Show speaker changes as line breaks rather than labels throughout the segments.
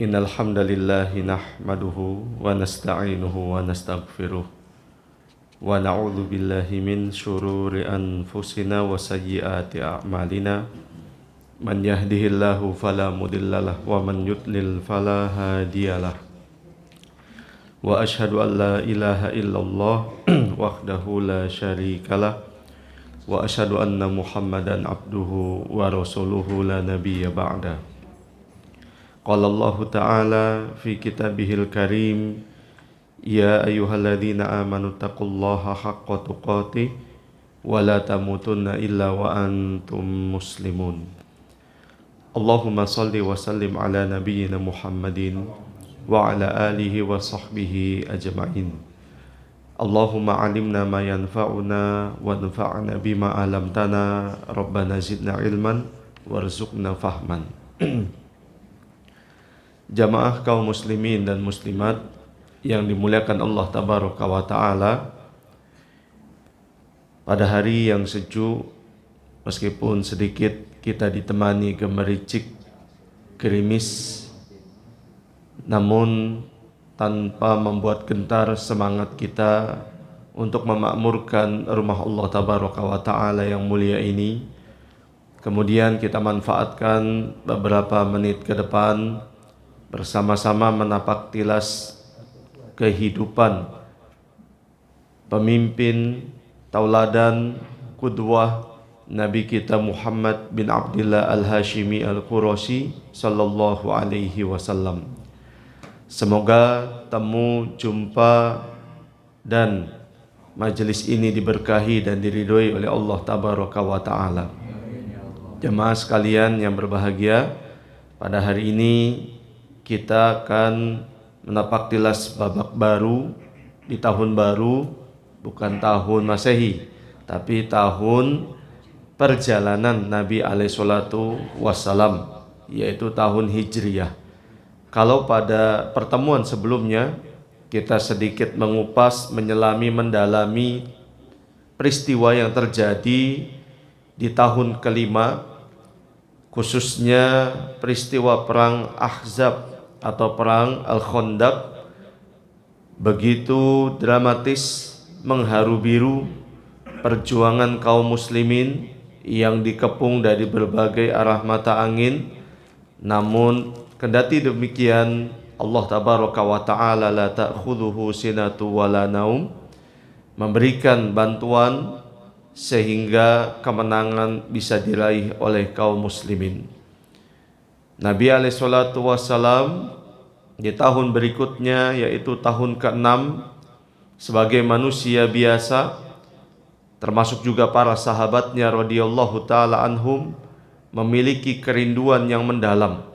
Innal hamdalillah nahmaduhu wa nasta'inuhu wa nastaghfiruh wa na'udzu billahi min syururi anfusina wa sayyiati a'malina. Man yahdihillahu fala mudhillalah wa man yudlil fala hadiyalah. Wa asyhadu an la ilaha illallah wahdahu la syarikalah wa asyhadu anna Muhammadan abduhu wa rasuluhu la nabiyya ba'da. Qala Allah Ta'ala fi kitabihil karim, ya ayyuhalladzina amanu taqullaha haqqa tuqatih wa la tamutunna illa wa antum muslimun. Allahumma salli wa sallim ala nabiyyina Muhammadin wa ala alihi wa sahbihi ajma'in. Allahumma alimna ma yanfa'una wa anfa'na bima alamtana, Rabbana zidna ilman warzuqna fahman. Jamaah kaum muslimin dan muslimat yang dimuliakan Allah Tabaraka wa Ta'ala, pada hari yang sejuk, meskipun sedikit kita ditemani gemericik gerimis, namun tanpa membuat gentar semangat kita untuk memakmurkan rumah Allah Tabaraka wa Ta'ala yang mulia ini. Kemudian kita manfaatkan beberapa menit ke depan bersama-sama menapak tilas kehidupan pemimpin tauladan qudwah Nabi kita Muhammad bin Abdullah al-Hashimi al-Qurashi sallallahu alaihi wasallam. Semoga temu, jumpa dan majelis ini diberkahi dan diridhoi oleh Allah Tabaraka wa Ta'ala. Jemaah sekalian yang berbahagia, pada hari ini kita akan menapak tilas babak baru di tahun baru, bukan tahun Masehi, tapi tahun perjalanan Nabi alaihi salatu wassalam, yaitu tahun Hijriyah. Kalau pada pertemuan sebelumnya kita sedikit mengupas, menyelami, mendalami peristiwa yang terjadi di tahun kelima, khususnya peristiwa perang Ahzab atau perang Al-Khandaq, begitu dramatis, mengharu biru perjuangan kaum muslimin yang dikepung dari berbagai arah mata angin. Namun kendati demikian, Allah Tabaraka wa Ta'ala la ta'khudhuhu sinatu wa la naum, memberikan bantuan sehingga kemenangan bisa diraih oleh kaum muslimin. Nabi alaihi salatu wassalam di tahun berikutnya, yaitu tahun ke-6, sebagai manusia biasa, termasuk juga para sahabatnya radhiyallahu ta'ala anhum, memiliki kerinduan yang mendalam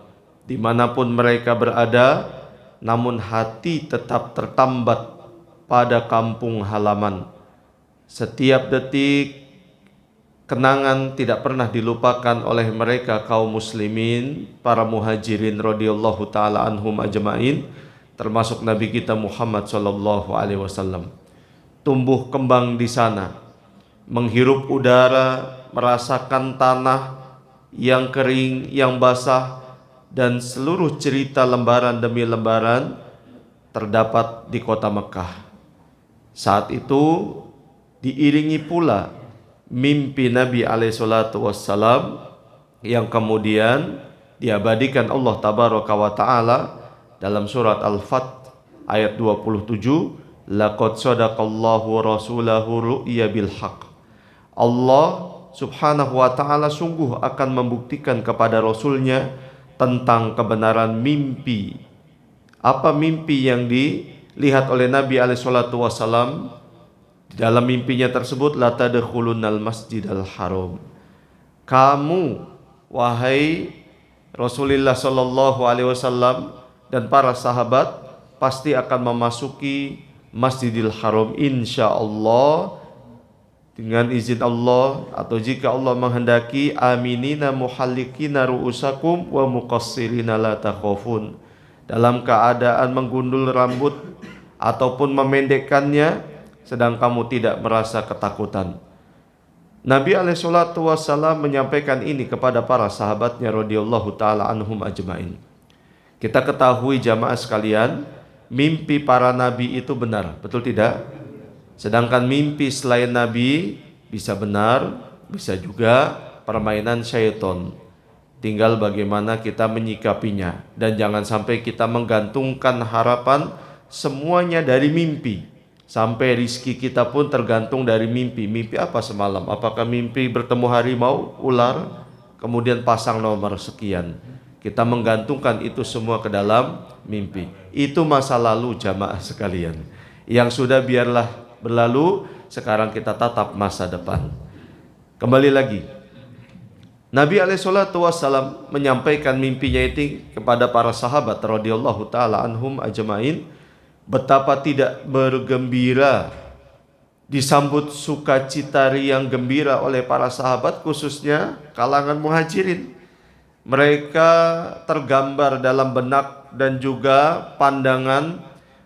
dimanapun mereka berada, namun hati tetap tertambat pada kampung halaman. Setiap detik kenangan tidak pernah dilupakan oleh mereka kaum muslimin, para muhajirin radhiyallahu ta'ala anhum ajma'in, termasuk Nabi kita Muhammad sallallahu alaihi wasallam. Tumbuh kembang di sana, menghirup udara, merasakan tanah yang kering, yang basah, dan seluruh cerita lembaran demi lembaran terdapat di kota Mekah. Saat itu diiringi pula mimpi Nabi alaihi salatu wassalam yang kemudian diabadikan Allah Tabaraka wa Ta'ala dalam surat Al-Fath ayat 27, laqad sadaqallahu rasulahu ru'ya bil haqq. Allah Subhanahu wa Ta'ala sungguh akan membuktikan kepada Rasulnya tentang kebenaran mimpi. Apa mimpi yang dilihat oleh Nabi alaihi salatu wassalam? Dalam mimpinya tersebut, la tadkhulunnal masjidal haram. Kamu, wahai Rasulullah sallallahu alaihi wasallam dan para sahabat, pasti akan memasuki Masjidil Haram insyaallah, dengan izin Allah, atau jika Allah menghendaki, aminina muhallikina ru'usakum wa muqassirina la takhafun, dalam keadaan menggundul rambut ataupun memendekkannya, sedang kamu tidak merasa ketakutan. Nabi alaihi salatu wassalam menyampaikan ini kepada para sahabatnya radhiyallahu ta'ala anhum ajma'in. Kita ketahui jamaah sekalian, mimpi para nabi itu benar, betul tidak? Sedangkan mimpi selain nabi bisa benar, bisa juga permainan syaitan. Tinggal bagaimana kita menyikapinya. Dan jangan sampai kita menggantungkan harapan semuanya dari mimpi. Sampai rizki kita pun tergantung dari mimpi. Mimpi apa semalam? Apakah mimpi bertemu harimau, ular, kemudian pasang nomor sekian? Kita menggantungkan itu semua ke dalam mimpi. Itu masa lalu jamaah sekalian. Yang sudah biarlah berlalu, sekarang kita tatap masa depan. Kembali lagi, Nabi SAW menyampaikan mimpinya itu kepada para sahabat radhiyallahu taala anhum ajmain. Betapa tidak bergembira, disambut sukacita yang gembira oleh para sahabat, khususnya kalangan muhajirin. Mereka tergambar dalam benak dan juga pandangan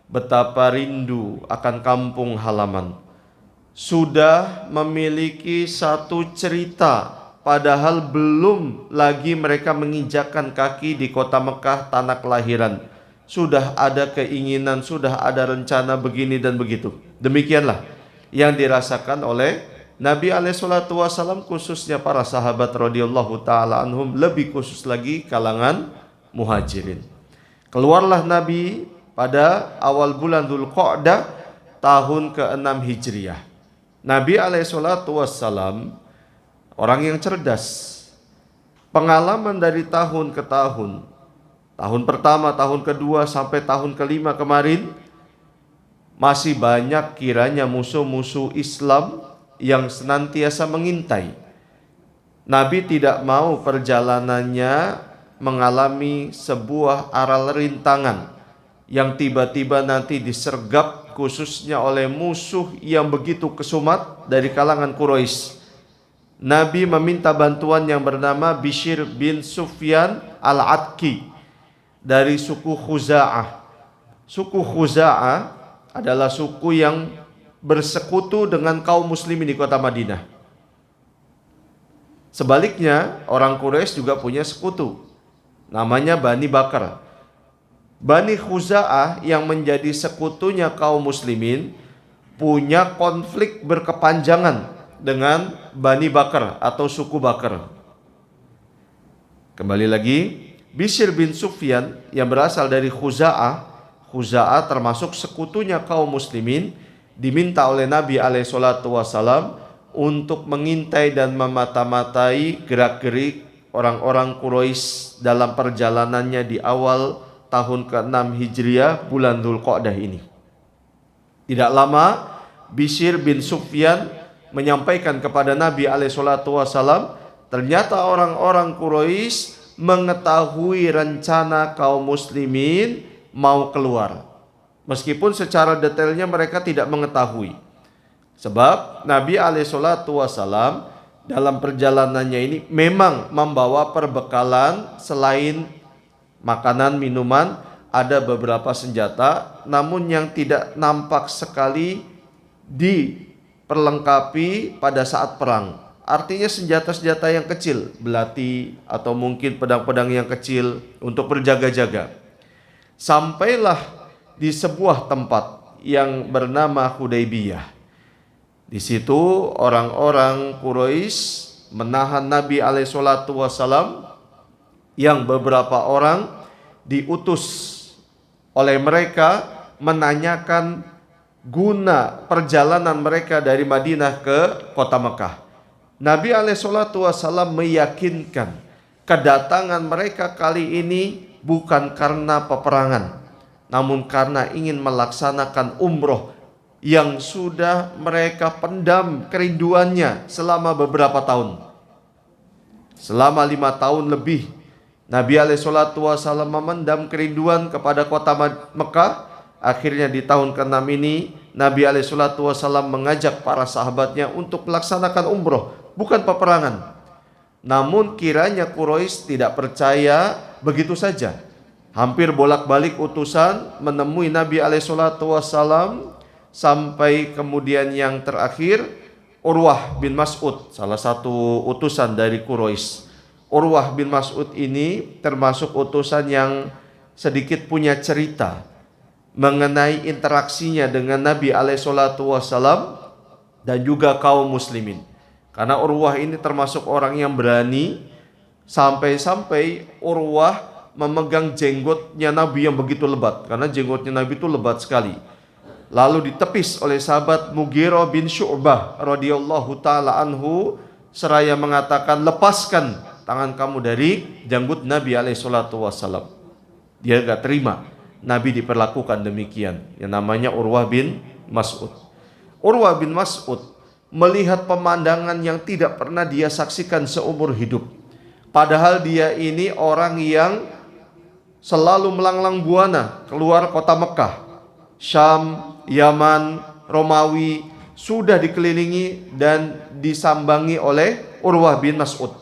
betapa rindu akan kampung halaman. Sudah memiliki satu cerita, padahal belum lagi mereka menginjakkan kaki di kota Mekah, tanah kelahiran. Sudah ada keinginan, sudah ada rencana begini dan begitu. Demikianlah yang dirasakan oleh Nabi SAW, khususnya para sahabat radhiyallahu taala anhum, lebih khusus lagi kalangan muhajirin. Keluarlah Nabi pada awal bulan Dzulqa'dah tahun ke-6 Hijriah. Nabi SAW orang yang cerdas. Pengalaman dari tahun ke tahun, tahun pertama, tahun kedua sampai tahun kelima kemarin, masih banyak kiranya musuh-musuh Islam yang senantiasa mengintai. Nabi tidak mau perjalanannya mengalami sebuah aral rintangan yang tiba-tiba nanti disergap khususnya oleh musuh yang begitu kesumat dari kalangan Quraisy. Nabi meminta bantuan yang bernama Bishr bin Sufyan al-Atki dari suku Khuza'ah. Suku Khuza'ah adalah suku yang bersekutu dengan kaum muslimin di kota Madinah. Sebaliknya, orang Quraisy juga punya sekutu, namanya Bani Bakar. Bani Khuza'ah yang menjadi sekutunya kaum muslimin punya konflik berkepanjangan dengan Bani Bakar atau suku Bakar. Kembali lagi, Bishr bin Sufyan yang berasal dari Khuza'ah, Khuza'ah termasuk sekutunya kaum muslimin, diminta oleh Nabi SAW untuk mengintai dan memata-matai gerak-gerik orang-orang Quraisy dalam perjalanannya di awal tahun ke-6 Hijriah bulan Dzulqa'dah ini. Tidak lama Bishr bin Sufyan menyampaikan kepada Nabi SAW, ternyata orang-orang Quraisy mengetahui rencana kaum muslimin mau keluar. Meskipun secara detailnya mereka tidak mengetahui. Sebab Nabi SAW dalam perjalanannya ini memang membawa perbekalan selain makanan, minuman, ada beberapa senjata, namun yang tidak nampak sekali diperlengkapi pada saat perang. Artinya senjata-senjata yang kecil, belati atau mungkin pedang-pedang yang kecil untuk berjaga-jaga. Sampailah di sebuah tempat yang bernama Hudaybiyah. Di situ orang-orang Quraisy menahan Nabi SAW yang beberapa orang diutus oleh mereka menanyakan guna perjalanan mereka dari Madinah ke kota Mekah. Nabi SAW meyakinkan kedatangan mereka kali ini bukan karena peperangan, namun karena ingin melaksanakan umroh yang sudah mereka pendam kerinduannya selama beberapa tahun. Selama 5 tahun lebih Nabi SAW memendam kerinduan kepada kota Mekah. Akhirnya di tahun ke-6 ini Nabi SAW mengajak para sahabatnya untuk melaksanakan umroh, bukan peperangan. Namun kiranya Quraisy tidak percaya begitu saja. Hampir bolak-balik utusan menemui Nabi SAW, sampai kemudian yang terakhir Urwah bin Mas'ud, salah satu utusan dari Quraisy. Urwah bin Mas'ud ini termasuk utusan yang sedikit punya cerita mengenai interaksinya dengan Nabi alaihissalam dan juga kaum muslimin. Karena Urwah ini termasuk orang yang berani, sampai-sampai Urwah memegang jenggotnya Nabi yang begitu lebat, karena jenggotnya Nabi itu lebat sekali. Lalu ditepis oleh sahabat Mughirah bin Syu'bah radhiyallahu taala anhu seraya mengatakan, lepaskan tangan kamu dari janggut Nabi alaihissalam. Dia gak terima Nabi diperlakukan demikian. Yang namanya Urwah bin Mas'ud. Urwah bin Mas'ud melihat pemandangan yang tidak pernah dia saksikan seumur hidup. Padahal dia ini orang yang selalu melanglang buana keluar kota Mekah, Syam, Yaman, Romawi, sudah dikelilingi dan disambangi oleh Urwah bin Mas'ud.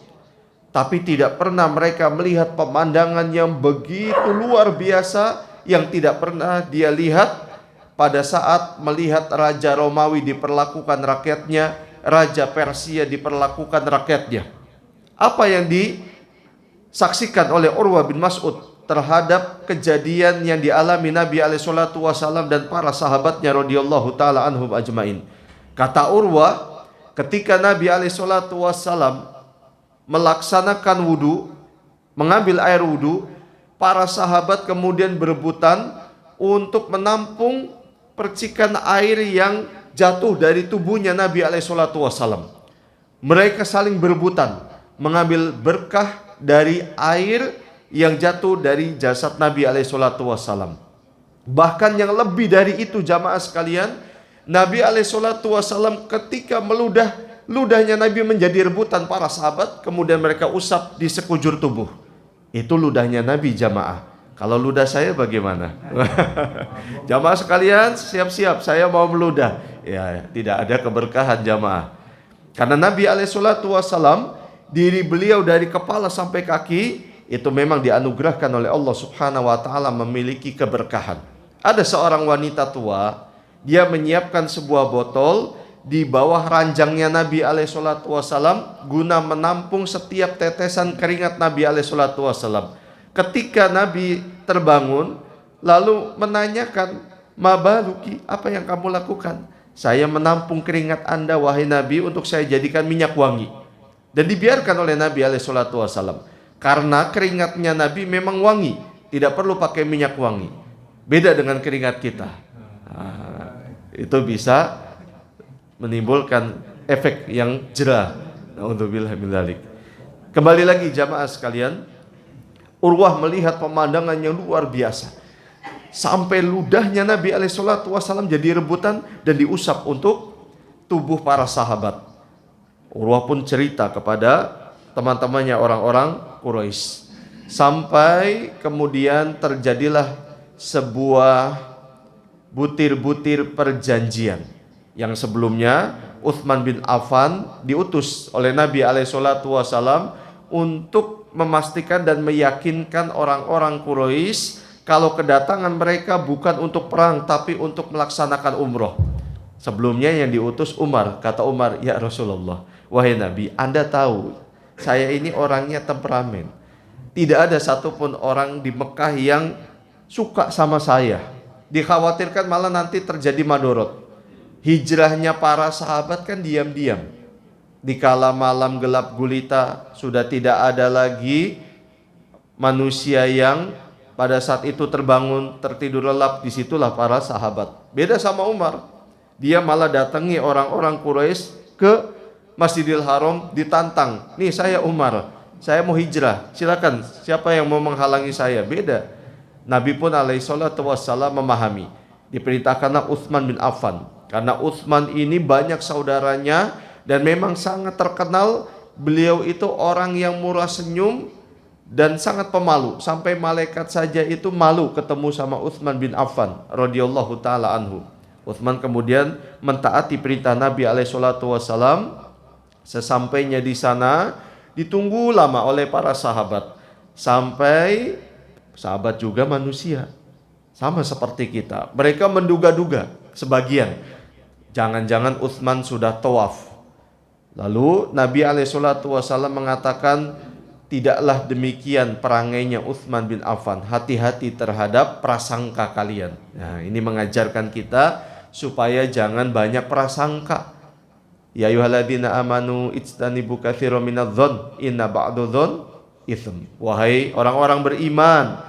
Tapi tidak pernah mereka melihat pemandangan yang begitu luar biasa yang tidak pernah dia lihat pada saat melihat Raja Romawi diperlakukan rakyatnya, Raja Persia diperlakukan rakyatnya. Apa yang disaksikan oleh Urwah bin Mas'ud terhadap kejadian yang dialami Nabi alaihissalam dan para sahabatnya radhiyallahu taala anhum ajmain. Kata Urwah, ketika Nabi alaihissalam melaksanakan wudu, mengambil air wudu, para sahabat kemudian berebutan untuk menampung percikan air yang jatuh dari tubuhnya Nabi alaihissalam. Mereka saling berebutan mengambil berkah dari air yang jatuh dari jasad Nabi alaihissalam. Bahkan yang lebih dari itu jamaah sekalian, Nabi alaihissalam ketika ludahnya Nabi menjadi rebutan para sahabat, kemudian mereka usap di sekujur tubuh. Itu ludahnya Nabi jamaah. Kalau ludah saya bagaimana? Jamaah sekalian, siap-siap saya mau meludah. Ya, tidak ada keberkahan jamaah. Karena Nabi alaihissalam, diri beliau dari kepala sampai kaki itu memang dianugerahkan oleh Allah Subhanahu wa taala memiliki keberkahan. Ada seorang wanita tua, dia menyiapkan sebuah botol di bawah ranjangnya Nabi alaihissalam guna menampung setiap tetesan keringat Nabi alaihissalam. Ketika Nabi terbangun lalu menanyakan, "Mabaluki, apa yang kamu lakukan?" "Saya menampung keringat Anda wahai Nabi untuk saya jadikan minyak wangi." Dan dibiarkan oleh Nabi alaihissalam. Karena keringatnya Nabi memang wangi, tidak perlu pakai minyak wangi. Beda dengan keringat kita. Itu bisa menimbulkan efek yang jerah. Na'udzubillah min dzalik. Kembali lagi jamaah sekalian, Urwah melihat pemandangan yang luar biasa. Sampai ludahnya Nabi alaihissalam jadi rebutan dan diusap untuk tubuh para sahabat. Urwah pun cerita kepada teman-temannya orang-orang Quraisy. Sampai kemudian terjadilah sebuah butir-butir perjanjian. Yang sebelumnya Utsman bin Affan diutus oleh Nabi alaihissalam untuk memastikan dan meyakinkan orang-orang Quraisy kalau kedatangan mereka bukan untuk perang tapi untuk melaksanakan umroh. Sebelumnya yang diutus Umar. Kata Umar, "Ya Rasulullah, wahai Nabi, Anda tahu saya ini orangnya temperamen. Tidak ada satupun orang di Mekah yang suka sama saya. Dikhawatirkan malah nanti terjadi madorot. Hijrahnya para sahabat kan diam-diam. Dikala malam gelap gulita, sudah tidak ada lagi manusia yang pada saat itu terbangun, tertidur lelap. Disitulah para sahabat. Beda sama Umar. Dia malah datangi orang-orang Quraisy ke Masjidil Haram, ditantang. "Nih saya Umar, saya mau hijrah. Silakan, siapa yang mau menghalangi saya?" Beda. Nabi pun alaihissalam memahami. Diperintahkanlah Utsman bin Affan. Karena Utsman ini banyak saudaranya dan memang sangat terkenal. Beliau itu orang yang murah senyum dan sangat pemalu. Sampai malaikat saja itu malu ketemu sama Utsman bin Affan radhiyallahu taala anhu. Utsman kemudian mentaati perintah Nabi alaihissalam. Sesampainya di sana ditunggu lama oleh para sahabat. Sampai sahabat juga manusia, sama seperti kita. Mereka menduga-duga sebagian, jangan-jangan Utsman sudah tawaf. Lalu Nabi alaihissalam mengatakan, tidaklah demikian perangainya Utsman bin Affan. Hati-hati terhadap prasangka kalian. Nah, ini mengajarkan kita supaya jangan banyak prasangka. Ya ayyuhalladzina amanu ijtanibu katsiran minadh-dhon inna ba'dadh-dhon itsm. Wahai orang-orang beriman,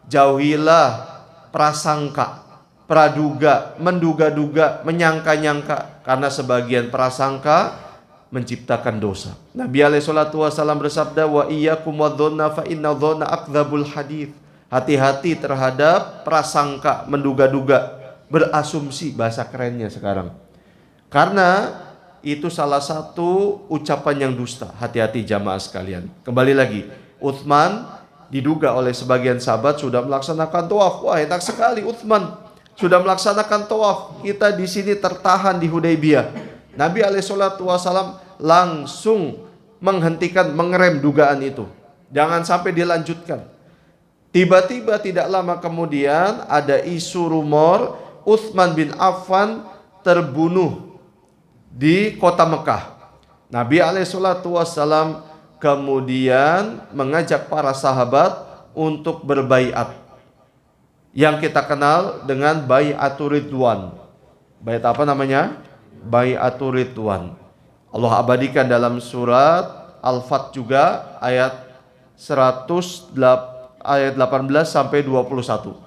jauhilah prasangka, praduga, menduga-duga, menyangka-nyangka, karena sebagian prasangka menciptakan dosa. Nabi alaihi salatu wasallam bersabda, wa iyyakum wadh-dhonna fa inna dhonna akdzabul hadits. Hati-hati terhadap prasangka, menduga-duga, berasumsi, bahasa kerennya sekarang. Karena itu salah satu ucapan yang dusta. Hati-hati jamaah sekalian. Kembali lagi, Utsman diduga oleh sebagian sahabat sudah melaksanakan tawaf. Wah, enak sekali Utsman sudah melaksanakan tawaf. Kita di sini tertahan di Hudaybiyah. Nabi alaihissalam langsung menghentikan, mengerem dugaan itu. Jangan sampai dilanjutkan. Tiba-tiba tidak lama kemudian ada isu rumor Utsman bin Affan terbunuh di kota Mekah. Nabi alaihissalam kemudian mengajak para sahabat untuk berbaiat, yang kita kenal dengan Bai'atur Ridwan. Baiat apa namanya? Bai'atur Ridwan. Allah abadikan dalam surat Al-Fat juga ayat 118 sampai 21.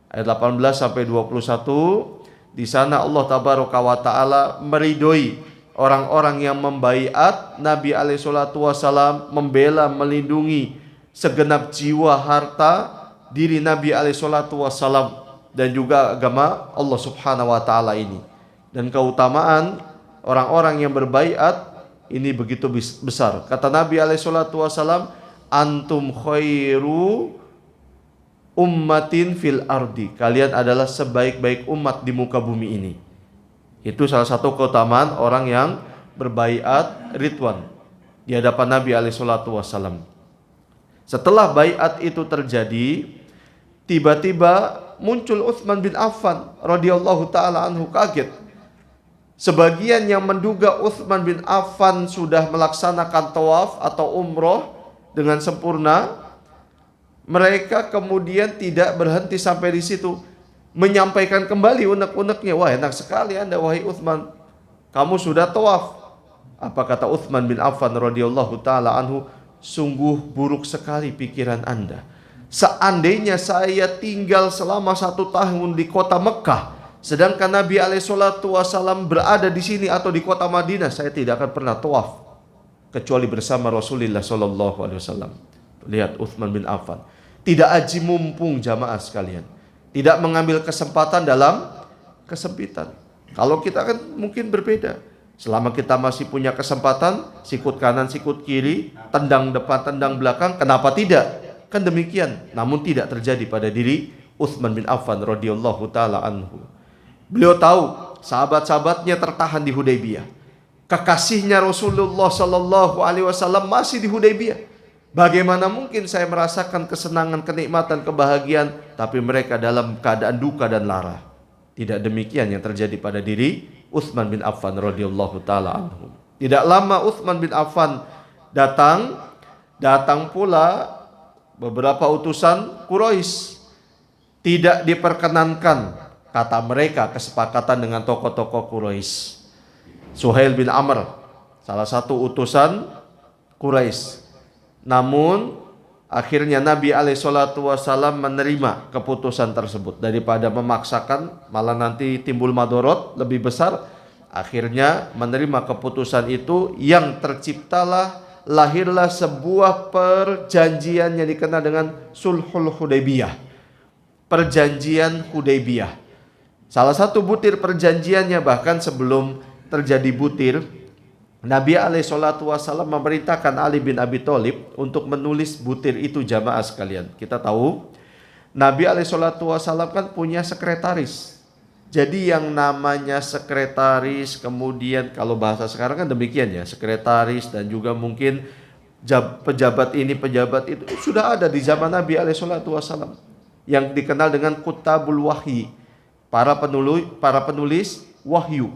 Ayat 18 sampai 21, di sana Allah tabaraka wa taala meridhoi orang-orang yang membaiat Nabi alaihi salatu wasallam, membela, melindungi segenap jiwa, harta, diri Nabi alaihi salatu wasallam, dan juga agama Allah subhanahu wa ta'ala ini. Dan keutamaan orang-orang yang berbaiat ini begitu besar. Kata Nabi alaihi salatu wasallam, antum khairu ummatin fil ardi. Kalian adalah sebaik-baik umat di muka bumi ini. Itu salah satu keutamaan orang yang berbaiat ridwan di hadapan Nabi alaihi salatu wasallam. Setelah baiat itu terjadi, tiba-tiba muncul Utsman bin Affan radhiyallahu taala anhu kaget. Sebagian yang menduga Utsman bin Affan sudah melaksanakan tawaf atau umroh dengan sempurna, mereka kemudian tidak berhenti sampai di situ, menyampaikan kembali unek-uneknya. Wah, enak sekali Anda wahai Utsman, kamu sudah tawaf. Apa kata Utsman bin Affan radhiyallahu taala anhu? Sungguh buruk sekali pikiran Anda. Seandainya saya tinggal selama 1 tahun di kota Mekah, sedangkan Nabi alaihissalam berada di sini atau di kota Madinah, saya tidak akan pernah tawaf kecuali bersama Rasulullah sallallahu alaihi wasallam. Lihat Utsman bin Affan, tidak aji mumpung jamaah sekalian, tidak mengambil kesempatan dalam kesempitan. Kalau kita kan mungkin berbeda. Selama kita masih punya kesempatan, sikut kanan, sikut kiri, tendang depan, tendang belakang, kenapa tidak? Kan demikian. Namun tidak terjadi pada diri Utsman bin Affan radhiyallahu taala anhu. Beliau tahu sahabat-sahabatnya tertahan di Hudaybiyah. Kekasihnya Rasulullah sallallahu alaihi wasallam masih di Hudaybiyah. Bagaimana mungkin saya merasakan kesenangan, kenikmatan, kebahagiaan, tapi mereka dalam keadaan duka dan lara? Tidak demikian yang terjadi pada diri Utsman bin Affan radhiyallahu taala anhu. Tidak lama Utsman bin Affan datang pula beberapa utusan Quraisy. Tidak diperkenankan, kata mereka, kesepakatan dengan tokoh-tokoh Quraisy. Suhail bin Amr, salah satu utusan Quraisy. Namun akhirnya Nabi alaihissalam menerima keputusan tersebut. Daripada memaksakan malah nanti timbul madorot lebih besar, akhirnya menerima keputusan itu, yang lahirlah sebuah perjanjian yang dikenal dengan Sulhul Hudaybiyah. Perjanjian Hudaybiyah. Salah satu butir perjanjiannya, bahkan sebelum terjadi butir, Nabi alaihissalam memerintahkan Ali bin Abi Thalib untuk menulis butir itu jamaah sekalian. Kita tahu Nabi alaihissalam kan punya sekretaris. Jadi yang namanya sekretaris, kemudian kalau bahasa sekarang kan demikian ya, sekretaris dan juga mungkin pejabat ini, pejabat itu sudah ada di zaman Nabi alaihissalam, yang dikenal dengan Kutabul Wahyi, para penulis wahyu.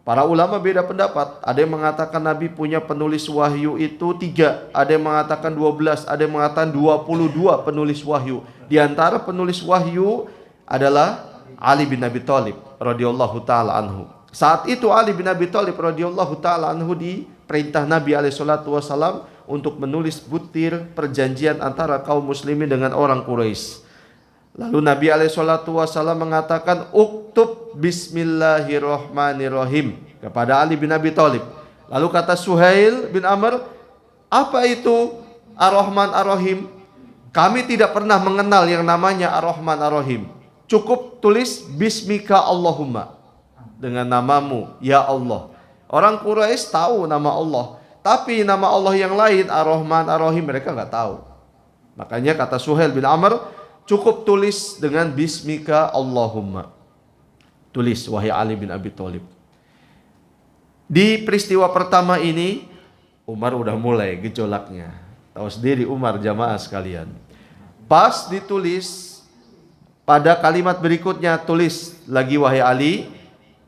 Para ulama beda pendapat. Ada yang mengatakan Nabi punya penulis wahyu itu 3, ada yang mengatakan 12, ada yang mengatakan 22 penulis wahyu. Di antara penulis wahyu adalah Ali bin Abi Thalib radhiyallahu taala anhu. Saat itu Ali bin Abi Thalib radhiyallahu taala anhu diperintah Nabi alaihi salatu wasallam untuk menulis butir perjanjian antara kaum muslimin dengan orang Quraisy. Lalu Nabi SAW mengatakan uktub bismillahirrahmanirrahim kepada Ali bin Abi Thalib. Lalu kata Suhail bin Amr, apa itu Ar-Rahman Ar-Rahim? Kami tidak pernah mengenal yang namanya Ar-Rahman Ar-Rahim. Cukup tulis bismika Allahumma, dengan namamu ya Allah. Orang Quraisy tahu nama Allah, tapi nama Allah yang lain Ar-Rahman Ar-Rahim mereka nggak tahu. Makanya kata Suhail bin Amr, cukup tulis dengan bismika Allahumma. Tulis wahai Ali bin Abi Thalib. Di peristiwa pertama ini Umar udah mulai gejolaknya. Tahu sendiri Umar jamaah sekalian. Pas ditulis pada kalimat berikutnya tulis lagi wahai Ali,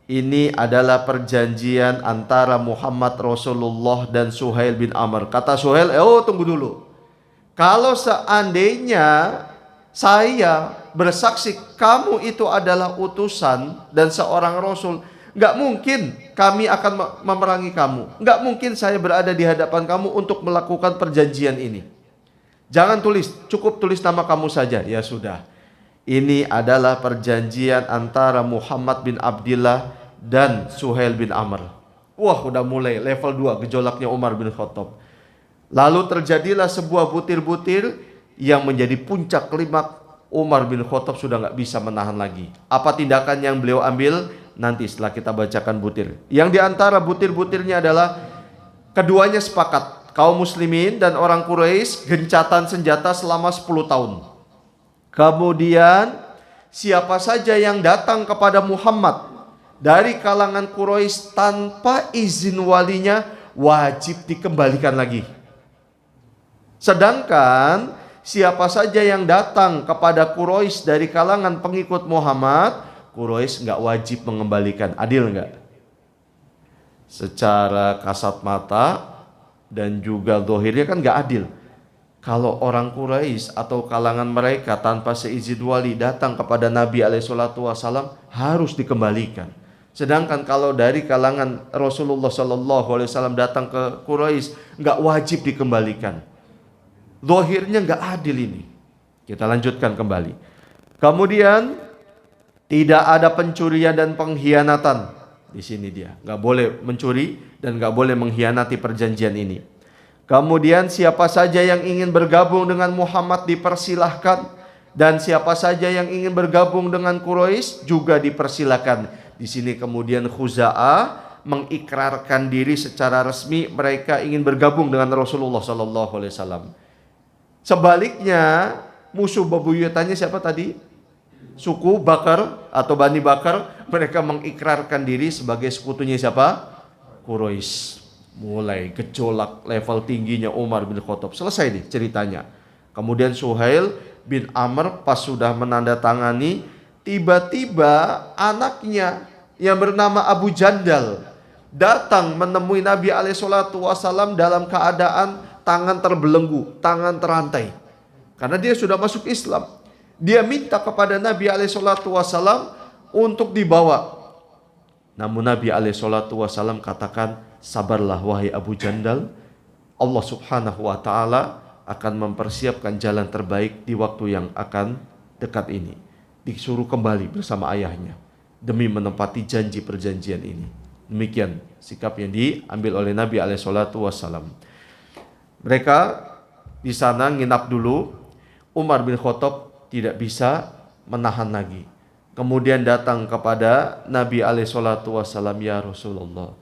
ini adalah perjanjian antara Muhammad Rasulullah dan Suhail bin Amr. Kata Suhail, tunggu dulu. Kalau seandainya saya bersaksi kamu itu adalah utusan dan seorang rasul, nggak mungkin kami akan memerangi kamu. Nggak mungkin saya berada di hadapan kamu untuk melakukan perjanjian ini. Jangan tulis, cukup tulis nama kamu saja. Ya sudah. Ini adalah perjanjian antara Muhammad bin Abdillah dan Suhail bin Amr. Wah, udah mulai level 2 gejolaknya Umar bin Khattab. Lalu terjadilah sebuah butir-butir yang menjadi puncak klimaks. Umar bin Khattab sudah nggak bisa menahan lagi. Apa tindakan yang beliau ambil? Nanti setelah kita bacakan butir. Yang diantara butir-butirnya adalah keduanya sepakat, kaum muslimin dan orang Quraisy gencatan senjata selama 10 tahun. Kemudian siapa saja yang datang kepada Muhammad dari kalangan Quraisy tanpa izin walinya wajib dikembalikan lagi. Sedangkan siapa saja yang datang kepada Quraisy dari kalangan pengikut Muhammad, Quraisy nggak wajib mengembalikan. Adil nggak? Secara kasat mata dan juga zahirnya kan nggak adil. Kalau orang Quraisy atau kalangan mereka tanpa seizin wali datang kepada Nabi SAW harus dikembalikan. Sedangkan kalau dari kalangan Rasulullah SAW datang ke Quraisy nggak wajib dikembalikan. Zahirnya nggak adil ini. Kita lanjutkan kembali. Kemudian tidak ada pencurian dan pengkhianatan. Di sini dia nggak boleh mencuri dan nggak boleh mengkhianati perjanjian ini. Kemudian siapa saja yang ingin bergabung dengan Muhammad dipersilahkan, dan siapa saja yang ingin bergabung dengan Quraisy juga dipersilahkan. Di sini kemudian Khuza'ah mengikrarkan diri secara resmi mereka ingin bergabung dengan Rasulullah SAW. Sebaliknya musuh bebuyutannya siapa tadi? Suku Bakar atau Bani Bakar, mereka mengikrarkan diri sebagai sekutunya siapa? Quraisy. Mulai gejolak level tingginya Umar bin Khattab. Selesai nih ceritanya. Kemudian Suhail bin Amr pas sudah menandatangani, tiba-tiba anaknya yang bernama Abu Jandal datang menemui Nabi SAW dalam keadaan tangan terbelenggu, tangan terantai. Karena dia sudah masuk Islam. Dia minta kepada Nabi SAW untuk dibawa. Namun Nabi SAW katakan, sabarlah wahai Abu Jandal, Allah Subhanahu wa ta'ala akan mempersiapkan jalan terbaik di waktu yang akan dekat ini. Disuruh kembali bersama ayahnya demi menepati janji perjanjian ini. Demikian sikap yang diambil oleh Nabi SAW. Mereka di sana nginap dulu. Umar bin Khattab tidak bisa menahan lagi. Kemudian datang kepada Nabi SAW, ya Rasulullah,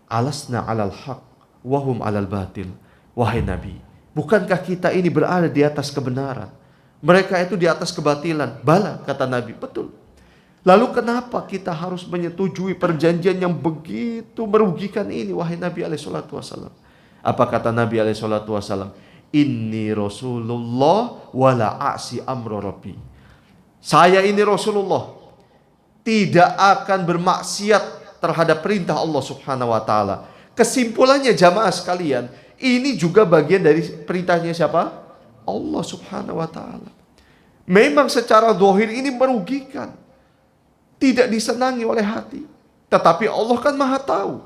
alasna alal haq wahum alal batil. Wahai Nabi, bukankah kita ini berada di atas kebenaran, mereka itu di atas kebatilan? Bala, kata Nabi, betul. Lalu kenapa kita harus menyetujui perjanjian yang begitu merugikan ini, wahai Nabi SAW? Apa kata Nabi SAW? Inni Rasulullah wala a'si amro rabbi. Saya ini Rasulullah, tidak akan bermaksiat terhadap perintah Allah Subhanahu wa taala. Kesimpulannya jamaah sekalian, ini juga bagian dari perintahnya siapa? Allah Subhanahu wa taala. Memang secara zahir ini merugikan, tidak disenangi oleh hati. Tetapi Allah kan Maha tahu.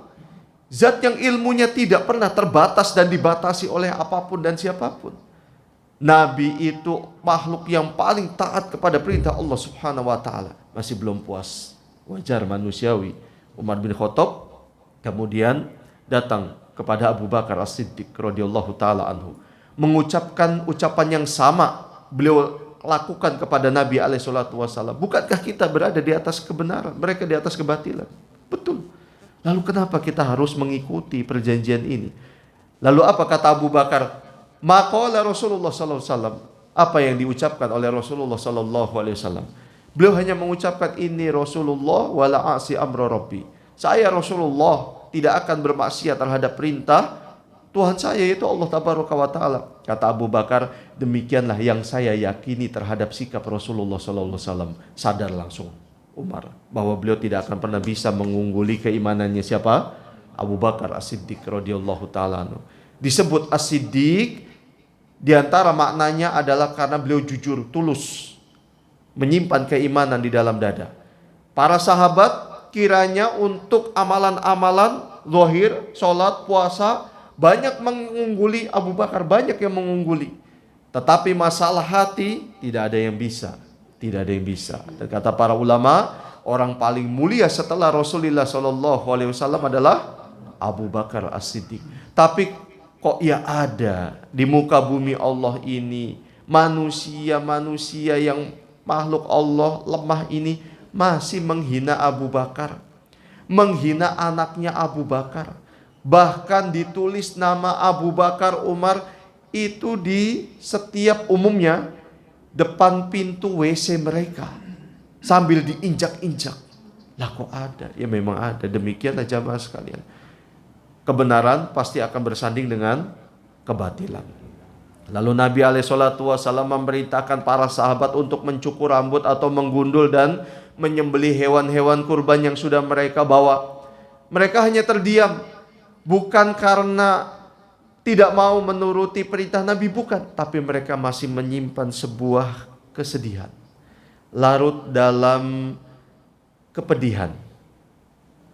Zat yang ilmunya tidak pernah terbatas dan dibatasi oleh apapun dan siapapun. Nabi itu makhluk yang paling taat kepada perintah Allah Subhanahu wa taala. Masih belum puas. Wajar manusiawi. Umar bin Khattab kemudian datang kepada Abu Bakar As-Siddiq radhiyallahu taala anhu, mengucapkan ucapan yang sama beliau lakukan kepada Nabi alaihi salatu wasallam. Bukankah kita berada di atas kebenaran, mereka di atas kebatilan? Betul. Lalu kenapa kita harus mengikuti perjanjian ini? Lalu apa kata Abu Bakar? Maqala Rasulullah sallallahu alaihi wasallam. Apa yang diucapkan oleh Rasulullah sallallahu alaihi wasallam? Beliau hanya mengucapkan, ini Rasulullah wala asi amra rabbi. Saya Rasulullah tidak akan bermaksiat terhadap perintah Tuhan saya, yaitu Allah tabaraka wa taala. Kata Abu Bakar, demikianlah yang saya yakini terhadap sikap Rasulullah sallallahu alaihi wasallam. Sadar langsung Umar bahwa beliau tidak akan pernah bisa mengungguli keimanannya siapa? Abu Bakar As-Siddiq radhiyallahu taala anhu. Disebut As-Siddiq di antara maknanya adalah karena beliau jujur, tulus, menyimpan keimanan di dalam dada. Para sahabat kiranya untuk amalan-amalan zahir, sholat, puasa, banyak mengungguli Abu Bakar, banyak yang mengungguli. Tetapi masalah hati tidak ada yang bisa. Tidak ada yang bisa. Dan kata para ulama, orang paling mulia setelah Rasulullah SAW adalah Abu Bakar As-Siddiq. Tapi kok ya ada di muka bumi Allah ini manusia-manusia yang makhluk Allah lemah ini masih menghina Abu Bakar, menghina anaknya Abu Bakar. Bahkan ditulis nama Abu Bakar Umar itu di setiap umumnya depan pintu WC mereka sambil diinjak-injak. Lah kok ada? Ya memang ada. Demikianlah jamaah sekalian. Kebenaran pasti akan bersanding dengan kebatilan. Lalu Nabi SAW memerintahkan para sahabat untuk mencukur rambut atau menggundul dan menyembelih hewan-hewan kurban yang sudah mereka bawa. Mereka hanya terdiam, bukan karena tidak mau menuruti perintah Nabi, bukan, tapi mereka masih menyimpan sebuah kesedihan, larut dalam kepedihan.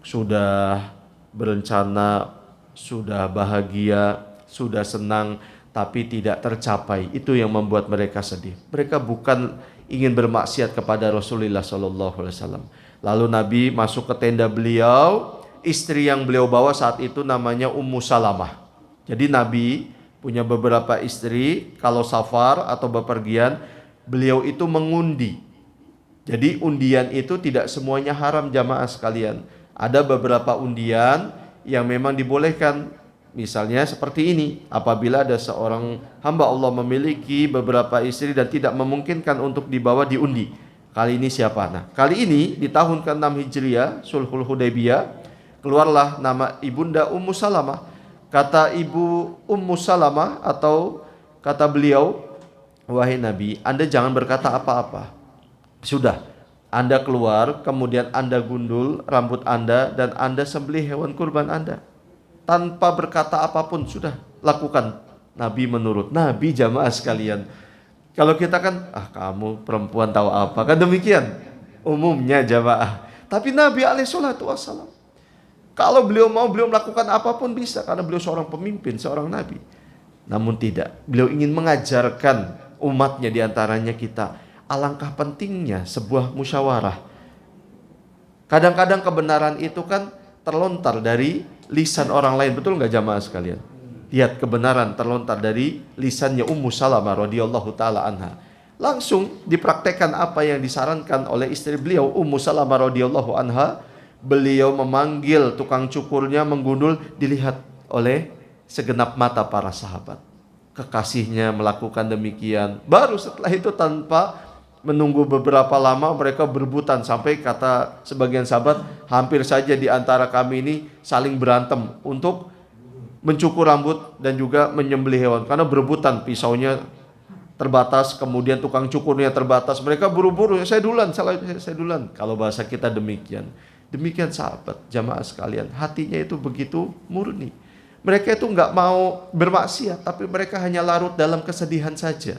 Sudah berencana, sudah bahagia, sudah senang, tapi tidak tercapai. Itu yang membuat mereka sedih. Mereka bukan ingin bermaksiat kepada Rasulullah SAW. Lalu Nabi masuk ke tenda beliau. Istri yang beliau bawa saat itu namanya Ummu Salamah. Jadi Nabi punya beberapa istri. Kalau safar atau bepergian, beliau itu mengundi. Jadi undian itu tidak semuanya haram jamaah sekalian. Ada beberapa undian yang memang dibolehkan. Misalnya seperti ini, apabila ada seorang hamba Allah memiliki beberapa istri dan tidak memungkinkan untuk dibawa diundi. Kali ini siapa? Nah, kali ini di tahun ke-6 Hijriah, Sulhul Hudaybiyah, keluarlah nama Ibunda Ummu Salamah. Kata Ibu Ummu Salamah atau kata beliau, wahai Nabi, Anda jangan berkata apa-apa. Sudah, Anda keluar, kemudian Anda gundul rambut Anda dan Anda sembelih hewan kurban Anda. Tanpa berkata apapun, sudah lakukan. Nabi menurut. Nabi jamaah sekalian. Kalau kita kan, kamu perempuan tahu apa, kan demikian umumnya jamaah. Tapi Nabi SAW, kalau beliau mau, beliau melakukan apapun bisa, karena beliau seorang pemimpin, seorang Nabi. Namun tidak, beliau ingin mengajarkan umatnya, diantaranya kita, alangkah pentingnya sebuah musyawarah. Kadang-kadang kebenaran itu kan terlontar dari lisan orang lain, betul nggak jamaah sekalian? Lihat, kebenaran terlontar dari lisannya Ummu Salamah radhiyallahu taala anha. Langsung dipraktekkan apa yang disarankan oleh istri beliau Ummu Salamah radhiyallahu anha. Beliau memanggil tukang cukurnya, menggundul, dilihat oleh segenap mata para sahabat. Kekasihnya melakukan demikian. Baru setelah itu tanpa menunggu beberapa lama mereka berebutan, sampai kata sebagian sahabat, hampir saja di antara kami ini saling berantem untuk mencukur rambut dan juga menyembelih hewan, karena berebutan, pisaunya terbatas, kemudian tukang cukurnya terbatas. Mereka buru-buru, saya duluan. Kalau bahasa kita demikian. Demikian sahabat jamaah sekalian, hatinya itu begitu murni. Mereka itu nggak mau bermaksiat, tapi mereka hanya larut dalam kesedihan saja.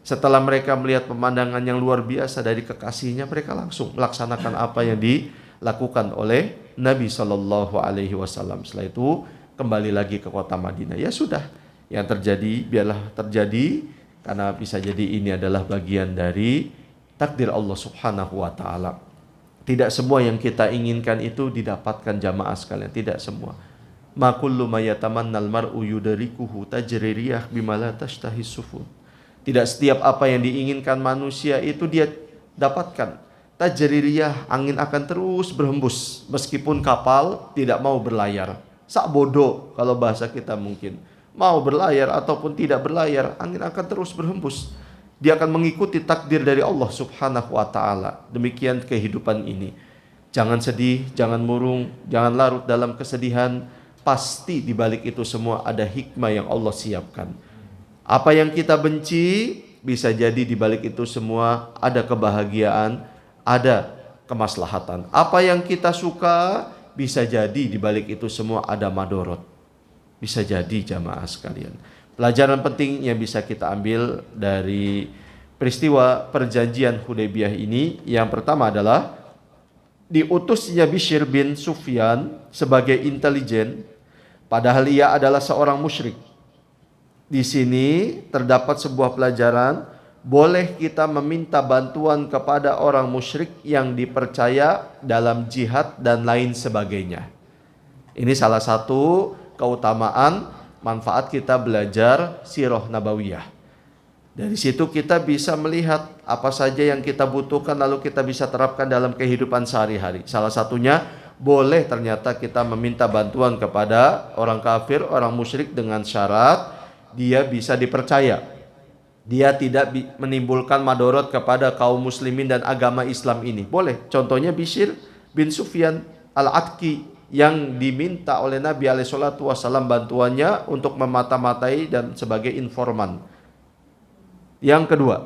Setelah mereka melihat pemandangan yang luar biasa dari kekasihnya, mereka langsung melaksanakan apa yang dilakukan oleh Nabi Shallallahu Alaihi Wasallam. Setelah itu kembali lagi ke kota Madinah. Ya sudah, yang terjadi biarlah terjadi, karena bisa jadi ini adalah bagian dari takdir Allah Subhanahu Wa Taala. Tidak semua yang kita inginkan itu didapatkan jamaah sekalian, tidak semua. Ma kullu ma yatamannal mar'u yudrikuhu tajri riyah bima la tashtahi sufun. Tidak setiap apa yang diinginkan manusia itu dia dapatkan. Tajri riyah, angin akan terus berhembus meskipun kapal tidak mau berlayar. Sak bodoh kalau bahasa kita mungkin. Mau berlayar ataupun tidak berlayar, angin akan terus berhembus. Dia akan mengikuti takdir dari Allah Subhanahu wa taala. Demikian kehidupan ini. Jangan sedih, jangan murung, jangan larut dalam kesedihan. Pasti di balik itu semua ada hikmah yang Allah siapkan. Apa yang kita benci, bisa jadi di balik itu semua ada kebahagiaan, ada kemaslahatan. Apa yang kita suka, bisa jadi di balik itu semua ada madorot. Bisa jadi jamaah sekalian. Pelajaran penting yang bisa kita ambil dari peristiwa perjanjian Hudaybiyah ini, yang pertama adalah diutusnya Bishr bin Sufyan sebagai intelijen, padahal ia adalah seorang musyrik. Di sini terdapat sebuah pelajaran, boleh kita meminta bantuan kepada orang musyrik yang dipercaya dalam jihad dan lain sebagainya. Ini salah satu keutamaan manfaat kita belajar sirah nabawiyah. Dari situ kita bisa melihat apa saja yang kita butuhkan lalu kita bisa terapkan dalam kehidupan sehari-hari. Salah satunya boleh ternyata kita meminta bantuan kepada orang kafir, orang musyrik dengan syarat dia bisa dipercaya. Dia tidak menimbulkan madorot kepada kaum muslimin dan agama Islam ini. Boleh. Contohnya Bishr bin Sufyan al-Atki yang diminta oleh Nabi SAW bantuannya untuk memata-matai dan sebagai informan. Yang kedua,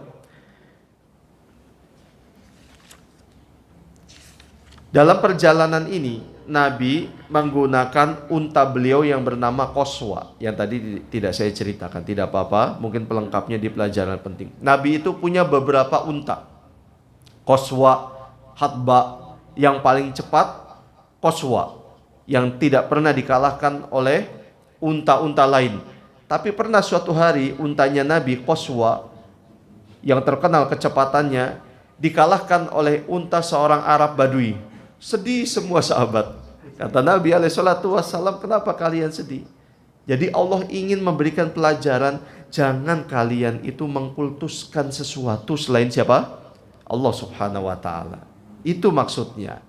dalam perjalanan ini Nabi menggunakan unta beliau yang bernama Qaswa, yang tadi tidak saya ceritakan, tidak apa-apa, mungkin pelengkapnya di pelajaran penting. Nabi itu punya beberapa unta. Qaswa, Hatba, yang paling cepat Qaswa, yang tidak pernah dikalahkan oleh unta-unta lain. Tapi pernah suatu hari untanya Nabi Qaswa yang terkenal kecepatannya dikalahkan oleh unta seorang Arab Badui. Sedih semua sahabat. Kata Nabi SAW, kenapa kalian sedih? Jadi Allah ingin memberikan pelajaran, jangan kalian itu mengkultuskan sesuatu selain siapa? Allah Subhanahu wa taala. Itu maksudnya.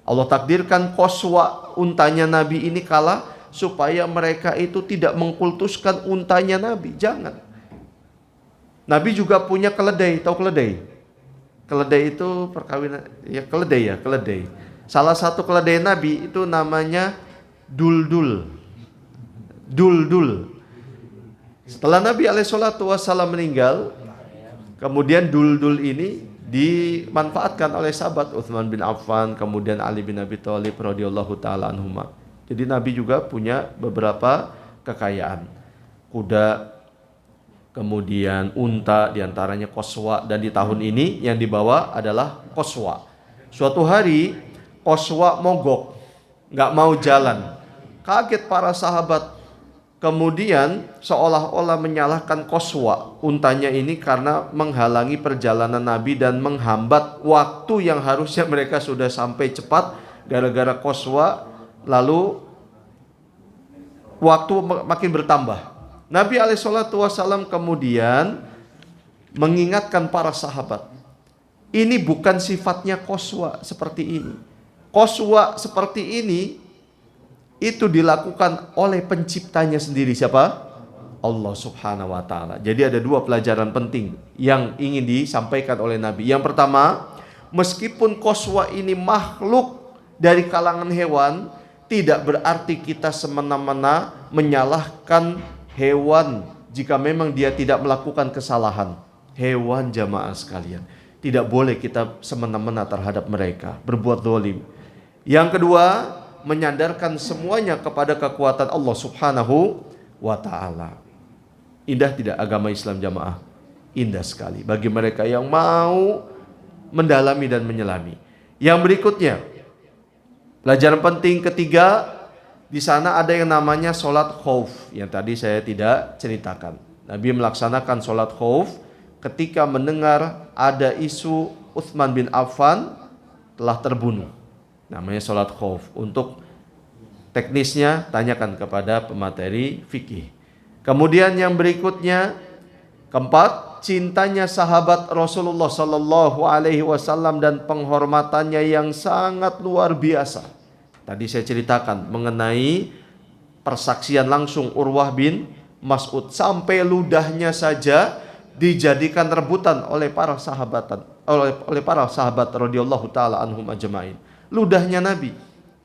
Allah takdirkan Qaswa, untanya Nabi ini kalah supaya mereka itu tidak mengkultuskan untanya Nabi. Jangan. Nabi juga punya keledai, tahu keledai? Keledai itu perkawinan, ya keledai. Salah satu keledai Nabi itu namanya Duldul. Setelah Nabi SAW meninggal, kemudian Duldul ini dimanfaatkan oleh sahabat Utsman bin Affan, kemudian Ali bin Abi Thalib radhiyallahu taala anhuma. Jadi Nabi juga punya beberapa kekayaan. Kuda, kemudian unta, diantaranya Qaswa, dan di tahun ini yang dibawa adalah Qaswa. Suatu hari Qaswa mogok, nggak mau jalan. Kaget para sahabat. Kemudian seolah-olah menyalahkan Qaswa, untanya ini, karena menghalangi perjalanan Nabi dan menghambat waktu yang harusnya mereka sudah sampai cepat. Gara-gara Qaswa, lalu waktu makin bertambah. Nabi SAW kemudian mengingatkan para sahabat, ini bukan sifatnya Qaswa seperti ini. Qaswa seperti ini itu dilakukan oleh penciptanya sendiri. Siapa? Allah Subhanahu wa taala. Jadi ada dua pelajaran penting yang ingin disampaikan oleh Nabi. Yang pertama, meskipun Qaswa ini makhluk dari kalangan hewan, tidak berarti kita semena-mena menyalahkan hewan jika memang dia tidak melakukan kesalahan. Hewan jamaah sekalian, tidak boleh kita semena-mena terhadap mereka, berbuat zalim. Yang kedua, menyandarkan semuanya kepada kekuatan Allah Subhanahu wa taala. Indah tidak agama Islam jamaah? Indah sekali bagi mereka yang mau mendalami dan menyelami. Yang berikutnya, pelajaran penting ketiga, di sana ada yang namanya sholat khauf yang tadi saya tidak ceritakan. Nabi melaksanakan sholat khauf ketika mendengar ada isu Utsman bin Affan telah terbunuh. Namanya sholat khauf. Untuk teknisnya tanyakan kepada pemateri fikih. Kemudian yang berikutnya, keempat, cintanya sahabat Rasulullah Sallallahu Alaihi Wasallam dan penghormatannya yang sangat luar biasa. Tadi saya ceritakan mengenai persaksian langsung Urwah bin Mas'ud, sampai ludahnya saja dijadikan rebutan oleh para sahabat radhiyallahu taala anhum ajmain. Ludahnya Nabi.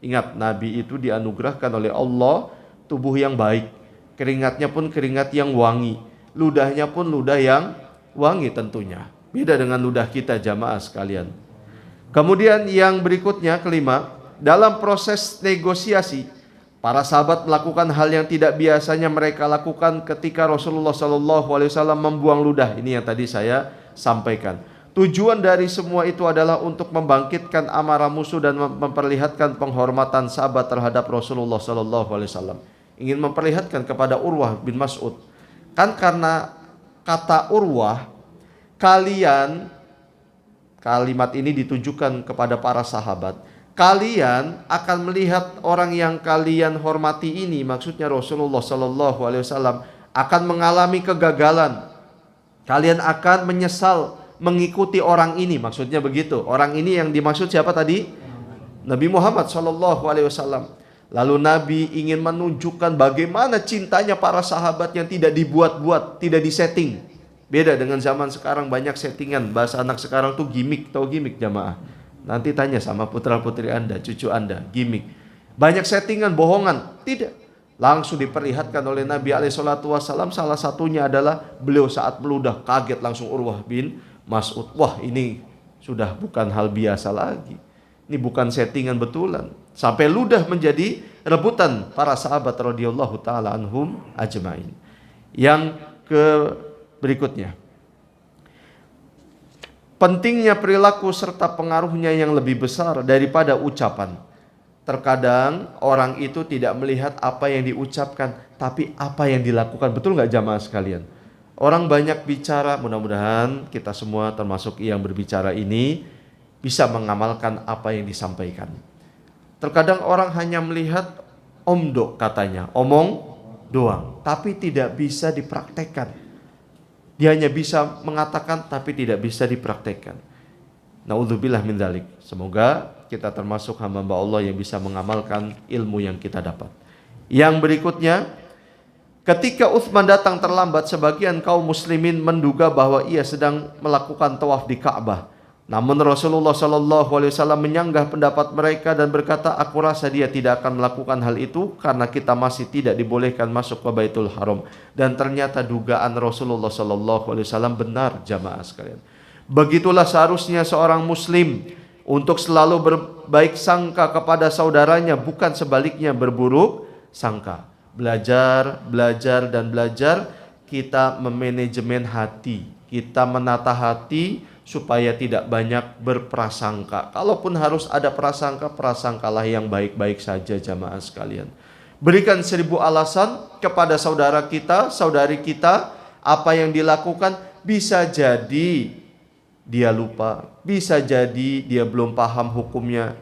Ingat, Nabi itu dianugerahkan oleh Allah tubuh yang baik. Keringatnya pun keringat yang wangi. Ludahnya pun ludah yang wangi tentunya. Beda dengan ludah kita jamaah sekalian. Kemudian yang berikutnya, kelima, dalam proses negosiasi, para sahabat melakukan hal yang tidak biasanya mereka lakukan ketika Rasulullah SAW membuang ludah. Ini yang tadi saya sampaikan. Tujuan dari semua itu adalah untuk membangkitkan amarah musuh dan memperlihatkan penghormatan sahabat terhadap Rasulullah SAW. Ingin memperlihatkan kepada Urwah bin Mas'ud, kan karena kata Urwah, kalian, kalimat ini ditujukan kepada para sahabat, kalian akan melihat orang yang kalian hormati ini, maksudnya Rasulullah SAW, akan mengalami kegagalan. Kalian akan menyesal mengikuti orang ini, maksudnya begitu. Orang ini yang dimaksud siapa tadi? Nabi Muhammad SAW. Lalu Nabi ingin menunjukkan bagaimana cintanya para sahabat yang tidak dibuat-buat, tidak disetting. Beda dengan zaman sekarang, banyak settingan. Bahasa anak sekarang tuh gimmick. Tahu gimmick jamaah? Nanti tanya sama putra-putri Anda, cucu Anda, gimmick. Banyak settingan, bohongan. Tidak. Langsung diperlihatkan oleh Nabi SAW. Salah satunya adalah beliau saat meludah, kaget langsung Urwah bin Mas'ud. Wah, ini sudah bukan hal biasa lagi. Ini bukan settingan betulan. Sampai ludah menjadi rebutan para sahabat radhiyallahu taala anhum ajmain. Yang berikutnya, pentingnya perilaku serta pengaruhnya yang lebih besar daripada ucapan. Terkadang orang itu tidak melihat apa yang diucapkan, tapi apa yang dilakukan. Betul nggak jamaah sekalian? Orang banyak bicara, mudah-mudahan kita semua termasuk yang berbicara ini bisa mengamalkan apa yang disampaikan. Terkadang orang hanya melihat omdo katanya, omong doang, tapi tidak bisa dipraktekkan. Dia hanya bisa mengatakan tapi tidak bisa dipraktekkan. Naudzubillah min dzalik. Semoga kita termasuk hamba Allah yang bisa mengamalkan ilmu yang kita dapat. Yang berikutnya, ketika Utsman datang terlambat, sebagian kaum muslimin menduga bahwa ia sedang melakukan tawaf di Ka'bah. Namun Rasulullah SAW menyanggah pendapat mereka dan berkata, aku rasa dia tidak akan melakukan hal itu karena kita masih tidak dibolehkan masuk ke Baitul Haram. Dan ternyata dugaan Rasulullah SAW benar jamaah sekalian. Begitulah seharusnya seorang muslim untuk selalu berbaik sangka kepada saudaranya, bukan sebaliknya berburuk sangka. Belajar, belajar, dan belajar kita memanajemen hati, kita menata hati supaya tidak banyak berprasangka. Kalaupun harus ada prasangka, prasangkalah yang baik-baik saja jamaah sekalian. Berikan 1000 alasan kepada saudara kita, saudari kita, apa yang dilakukan. Bisa jadi dia lupa, bisa jadi dia belum paham hukumnya.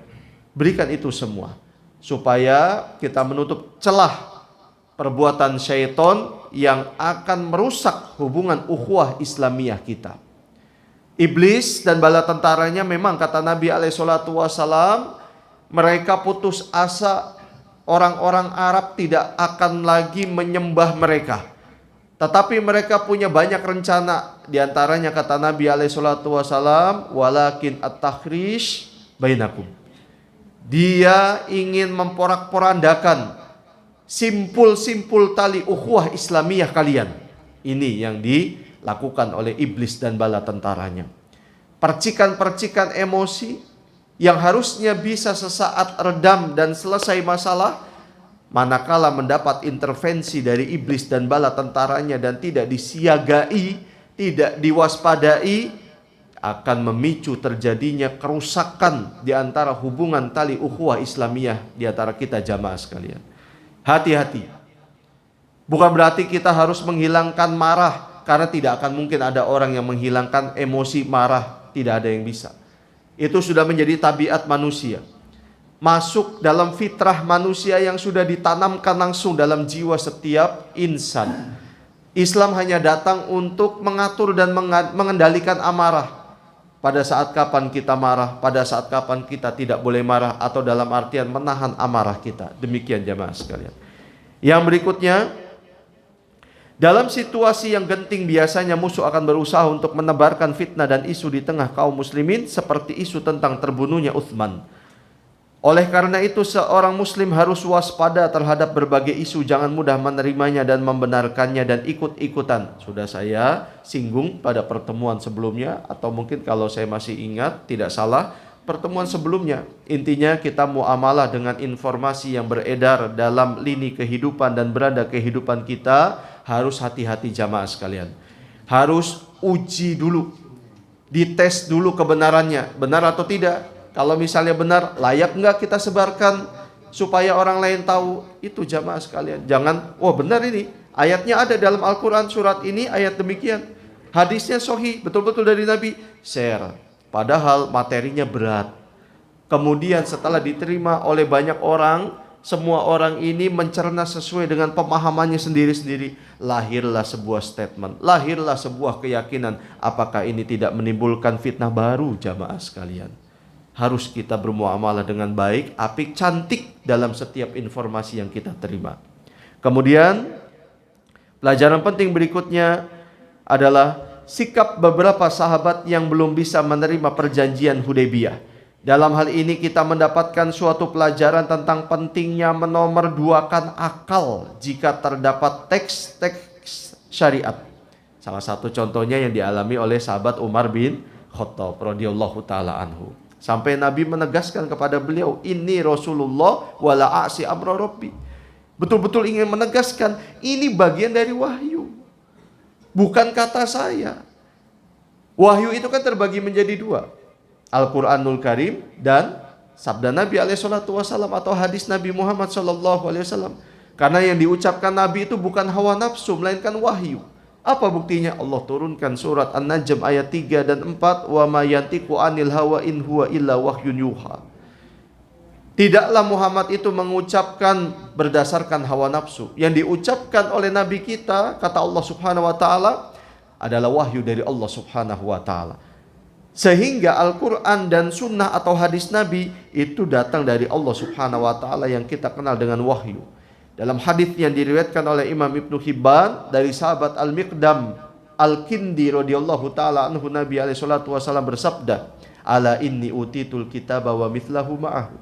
Berikan itu semua supaya kita menutup celah perbuatan syaitan yang akan merusak hubungan ukhuwah Islamiyah kita. Iblis dan bala tentaranya memang kata Nabi SAW, mereka putus asa, orang-orang Arab tidak akan lagi menyembah mereka. Tetapi mereka punya banyak rencana. Di antaranya kata Nabi SAW, walakin at-takhrish bainakum. Dia ingin memporak-porandakan simpul-simpul tali ukhuwah Islamiyah kalian. Ini yang dilakukan oleh iblis dan bala tentaranya. Percikan-percikan emosi, yang harusnya bisa sesaat redam dan selesai masalah, manakala mendapat intervensi dari iblis dan bala tentaranya dan tidak disiagai, tidak diwaspadai, akan memicu terjadinya kerusakan di antara hubungan tali ukhuwah Islamiyah di antara kita jamaah sekalian. Hati-hati. Bukan berarti kita harus menghilangkan marah, karena tidak akan mungkin ada orang yang menghilangkan emosi marah, tidak ada yang bisa. Itu sudah menjadi tabiat manusia, masuk dalam fitrah manusia yang sudah ditanamkan langsung dalam jiwa setiap insan. Islam hanya datang untuk mengatur dan mengendalikan amarah. Pada saat kapan kita marah, pada saat kapan kita tidak boleh marah, atau dalam artian menahan amarah kita. Demikian jamaah sekalian. Yang berikutnya, dalam situasi yang genting biasanya musuh akan berusaha untuk menebarkan fitnah dan isu di tengah kaum muslimin, seperti isu tentang terbunuhnya Utsman. Oleh karena itu seorang muslim harus waspada terhadap berbagai isu, jangan mudah menerimanya dan membenarkannya dan ikut-ikutan. Sudah saya singgung pada pertemuan sebelumnya, atau mungkin kalau saya masih ingat tidak salah pertemuan sebelumnya. Intinya kita muamalah dengan informasi yang beredar dalam lini kehidupan dan berada kehidupan kita, harus hati-hati jamaah sekalian. Harus uji dulu, dites dulu kebenarannya, benar atau tidak. Kalau misalnya benar, layak enggak kita sebarkan supaya orang lain tahu? Itu jamaah sekalian. Jangan, wah benar ini, ayatnya ada dalam Al-Quran, surat ini ayat demikian, hadisnya sahih, betul-betul dari Nabi, share. Padahal materinya berat. Kemudian setelah diterima oleh banyak orang, semua orang ini mencerna sesuai dengan pemahamannya sendiri-sendiri. Lahirlah sebuah statement, lahirlah sebuah keyakinan. Apakah ini tidak menimbulkan fitnah baru jamaah sekalian? Harus kita bermuamalah dengan baik, apik, cantik dalam setiap informasi yang kita terima. Kemudian pelajaran penting berikutnya adalah sikap beberapa sahabat yang belum bisa menerima perjanjian Hudaybiyah. Dalam hal ini kita mendapatkan suatu pelajaran tentang pentingnya menomorduakan akal jika terdapat teks-teks syariat. Salah satu contohnya yang dialami oleh sahabat Umar bin Khattab radhiyallahu taala anhu. Sampai Nabi menegaskan kepada beliau, "Inni Rasulullah wala a'si amra Rabbi." Betul-betul ingin menegaskan, ini bagian dari wahyu, bukan kata saya. Wahyu itu kan terbagi menjadi dua, Al-Quranul Karim dan sabda Nabi SAW atau hadis Nabi Muhammad SAW. Karena yang diucapkan Nabi itu bukan hawa nafsu, melainkan wahyu. Apa buktinya? Allah turunkan surat An-Najm ayat 3 dan 4, wa ma yantiqu anil hawa in huwa illa wahyun yuha. Tidaklah Muhammad itu mengucapkan berdasarkan hawa nafsu. Yang diucapkan oleh Nabi kita, kata Allah Subhanahu wa taala, adalah wahyu dari Allah Subhanahu wa taala. Sehingga Al-Quran dan Sunnah atau hadis Nabi itu datang dari Allah Subhanahu wa ta'ala yang kita kenal dengan wahyu. Dalam hadis yang diriwayatkan oleh Imam Ibnu Hibban dari sahabat Al-Miqdam Al-Kindi radhiyallahu ta'ala anhu, Nabi SAW bersabda, "Ala inni utitul kitaba wa mithlahu ma'ahu."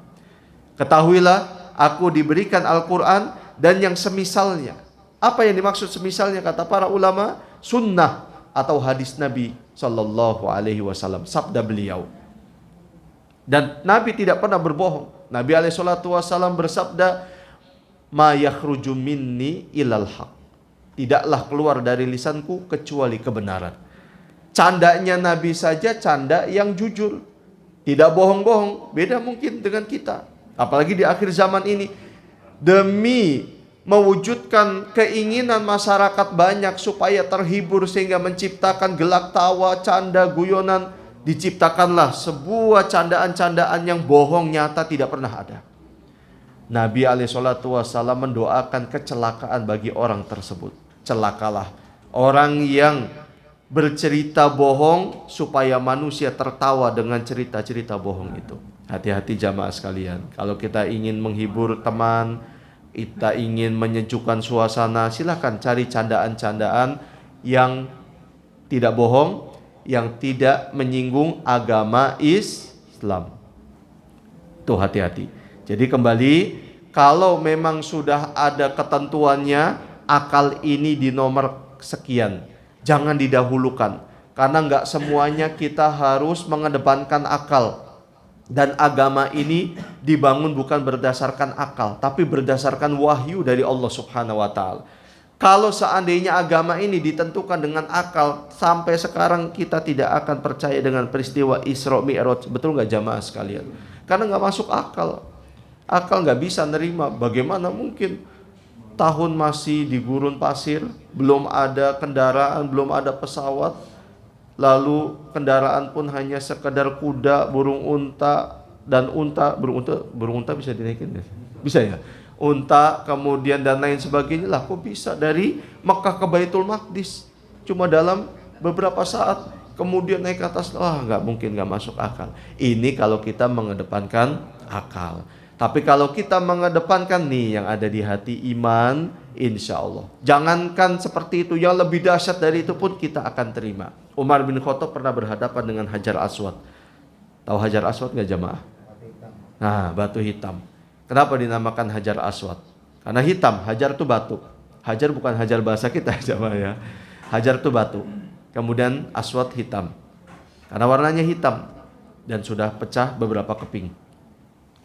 Ketahuilah, aku diberikan Al-Quran dan yang semisalnya. Apa yang dimaksud semisalnya? Kata para ulama, sunnah atau hadis Nabi Sallallahu Alaihi Wasallam, sabda beliau. Dan Nabi tidak pernah berbohong. Nabi Alaihi Wasallam bersabda, "Ma yakhruju minni ilal haq." Tidaklah keluar dari lisanku kecuali kebenaran. Candanya Nabi saja canda yang jujur, tidak bohong-bohong. Beda mungkin dengan kita, apalagi di akhir zaman ini. Demi mewujudkan keinginan masyarakat banyak supaya terhibur sehingga menciptakan gelak tawa, canda, guyonan, diciptakanlah sebuah candaan-candaan yang bohong nyata tidak pernah ada. Nabi SAW mendoakan kecelakaan bagi orang tersebut. Celakalah orang yang bercerita bohong supaya manusia tertawa dengan cerita-cerita bohong itu. Hati-hati jamaah sekalian. Kalau kita ingin menghibur teman, kita ingin menyejukkan suasana, silakan cari candaan-candaan yang tidak bohong, yang tidak menyinggung agama Islam. Tuh hati-hati. Jadi kembali, kalau memang sudah ada ketentuannya, akal ini di nomor sekian, jangan didahulukan. Karena nggak semuanya kita harus mengedepankan akal. Dan agama ini dibangun bukan berdasarkan akal, tapi berdasarkan wahyu dari Allah Subhanahu wa taala. Kalau seandainya agama ini ditentukan dengan akal, sampai sekarang kita tidak akan percaya dengan peristiwa Isra Mi'raj. Betul nggak jamaah sekalian? Karena nggak masuk akal. Akal nggak bisa nerima. Bagaimana mungkin tahun masih di gurun pasir, belum ada kendaraan, belum ada pesawat, lalu kendaraan pun hanya sekedar kuda, burung unta, dan burung unta bisa dinaikin ya? Bisa ya? Unta, kemudian dan lain sebagainya. Lah kok bisa dari Mekah ke Baitul Maqdis cuma dalam beberapa saat, kemudian naik ke atas? Wah, nggak mungkin, nggak masuk akal. Ini kalau kita mengedepankan akal. Tapi kalau kita mengedepankan nih yang ada di hati, iman, insya Allah. Jangankan seperti itu, yang lebih dahsyat dari itu pun kita akan terima. Umar bin Khattab pernah berhadapan dengan Hajar Aswad. Tahu Hajar Aswad nggak jamaah? Nah, batu hitam. Kenapa dinamakan Hajar Aswad? Karena hitam. Hajar itu batu. Hajar bukan hajar bahasa kita jamaah ya. Hajar itu batu. Kemudian Aswad hitam. Karena warnanya hitam dan sudah pecah beberapa keping.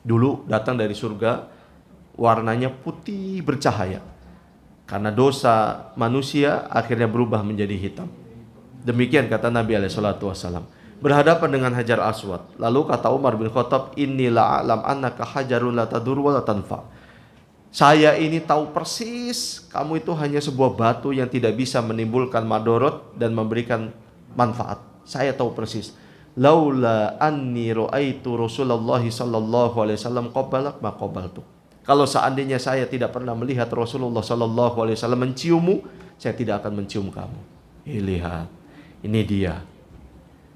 Dulu datang dari surga, warnanya putih bercahaya. Karena dosa manusia akhirnya berubah menjadi hitam. Demikian kata Nabi SAW. Berhadapan dengan Hajar Aswad. Lalu kata Umar bin Khattab, inni la'alam annaka hajarun la tadur wa la tanfa. Saya ini tahu persis kamu itu hanya sebuah batu yang tidak bisa menimbulkan madorot dan memberikan manfaat. Saya tahu persis. Laula anni ra'aitu Rasulullah sallallahu alaihi wasallam qabbalak ma qabbaltu. Kalau seandainya saya tidak pernah melihat Rasulullah sallallahu alaihi wasallam menciummu, saya tidak akan mencium kamu. Lihat, ini dia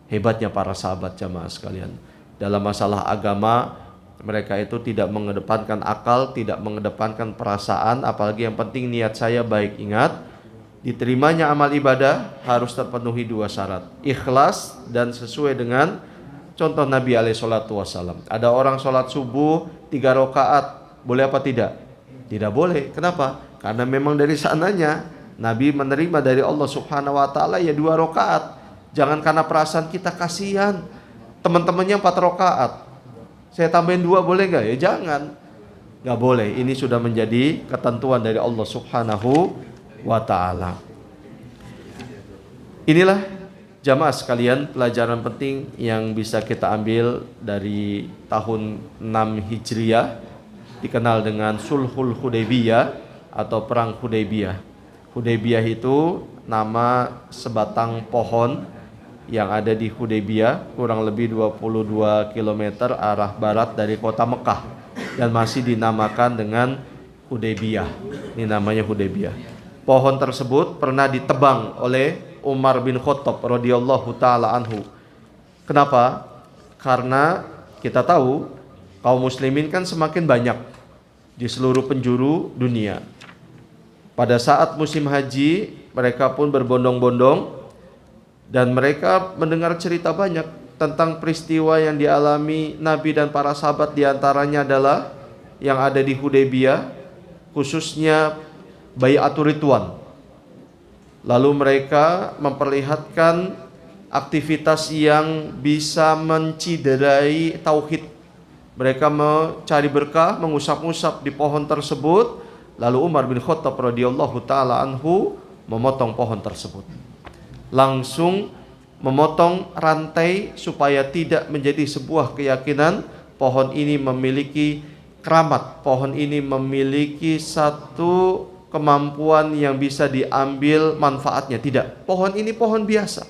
hebatnya para sahabat jamaah sekalian. Dalam masalah agama, mereka itu tidak mengedepankan akal, tidak mengedepankan perasaan, apalagi yang penting niat saya baik. Ingat, diterimanya amal ibadah harus terpenuhi dua syarat, ikhlas dan sesuai dengan contoh Nabi SAW. Ada orang sholat subuh 3 rakaat, boleh apa tidak? Tidak boleh. Kenapa? Karena memang dari sananya Nabi menerima dari Allah Subhanahu wa taala ya 2 rakaat. Jangan karena perasaan kita kasihan, teman-temannya 4 rakaat, saya tambahin 2 boleh nggak? Ya jangan, nggak boleh. Ini sudah menjadi ketentuan dari Allah Subhanahu wa ta'ala. Inilah jamaah sekalian pelajaran penting yang bisa kita ambil dari tahun 6 Hijriah, dikenal dengan Sulhul Hudaybiyah atau Perang Hudaybiyah. Hudaybiyah itu nama sebatang pohon yang ada di Hudaybiyah, kurang lebih 22 km arah barat dari kota Mekah, dan masih dinamakan dengan Hudaybiyah. Ini namanya Hudaybiyah. Pohon tersebut pernah ditebang oleh Umar bin Khattab radhiyallahu taala anhu. Kenapa? Karena kita tahu kaum muslimin kan semakin banyak di seluruh penjuru dunia. Pada saat musim haji, mereka pun berbondong-bondong dan mereka mendengar cerita banyak tentang peristiwa yang dialami Nabi dan para sahabat, diantaranya adalah yang ada di Hudaybiyah, khususnya Bai'atul Ridwan. Lalu mereka memperlihatkan aktivitas yang bisa menciderai tauhid. Mereka mencari berkah, mengusap-usap di pohon tersebut. Lalu Umar bin Khattab radhiyallahu taala anhu memotong pohon tersebut. Langsung memotong rantai supaya tidak menjadi sebuah keyakinan pohon ini memiliki keramat, pohon ini memiliki satu kemampuan yang bisa diambil manfaatnya. Tidak, pohon ini pohon biasa.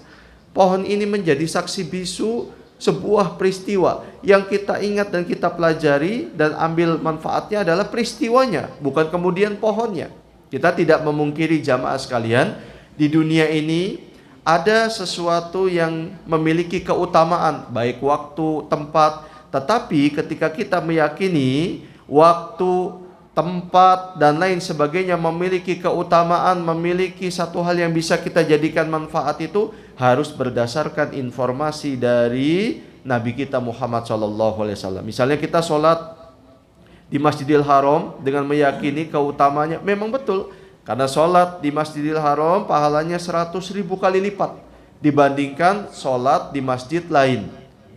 Pohon ini menjadi saksi bisu sebuah peristiwa yang kita ingat dan kita pelajari dan ambil manfaatnya adalah peristiwanya, bukan kemudian pohonnya. Kita tidak memungkiri jamaah sekalian, di dunia ini ada sesuatu yang memiliki keutamaan, baik waktu, tempat. Tetapi ketika kita meyakini waktu, tempat dan lain sebagainya memiliki keutamaan, memiliki satu hal yang bisa kita jadikan manfaat, itu harus berdasarkan informasi dari Nabi kita Muhammad SAW. Misalnya kita sholat di Masjidil Haram dengan meyakini keutamanya, memang betul, karena sholat di Masjidil Haram pahalanya 100.000 kali lipat dibandingkan sholat di masjid lain.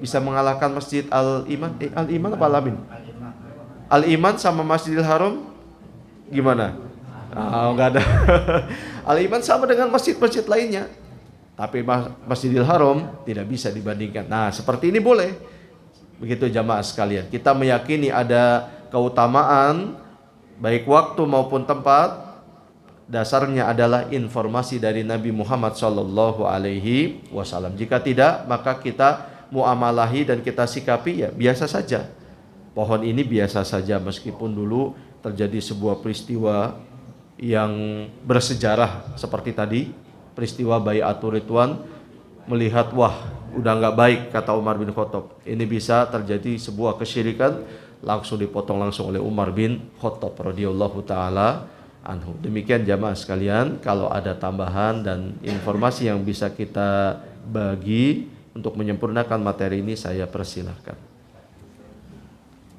Bisa mengalahkan Masjid Al-Iman? Al-Iman apa Al-Amin? Al-Iman sama Masjidil Haram gimana? Enggak ada. Al-Iman sama dengan masjid-masjid lainnya, tapi Masjidil Haram tidak bisa dibandingkan. Nah, seperti ini boleh. Begitu jamaah sekalian. Kita meyakini ada keutamaan baik waktu maupun tempat. Dasarnya adalah informasi dari Nabi Muhammad SAW. Jika tidak, maka kita muamalahi dan kita sikapi ya biasa saja. Pohon ini biasa saja, meskipun dulu terjadi sebuah peristiwa yang bersejarah seperti tadi, peristiwa Bai'atul Ridwan, melihat wah udah nggak baik, kata Umar bin Khattab, ini bisa terjadi sebuah kesyirikan, langsung dipotong langsung oleh Umar bin Khattab radhiyallahu taala anhu. Demikian jamaah sekalian, kalau ada tambahan dan informasi yang bisa kita bagi untuk menyempurnakan materi ini, saya persilahkan.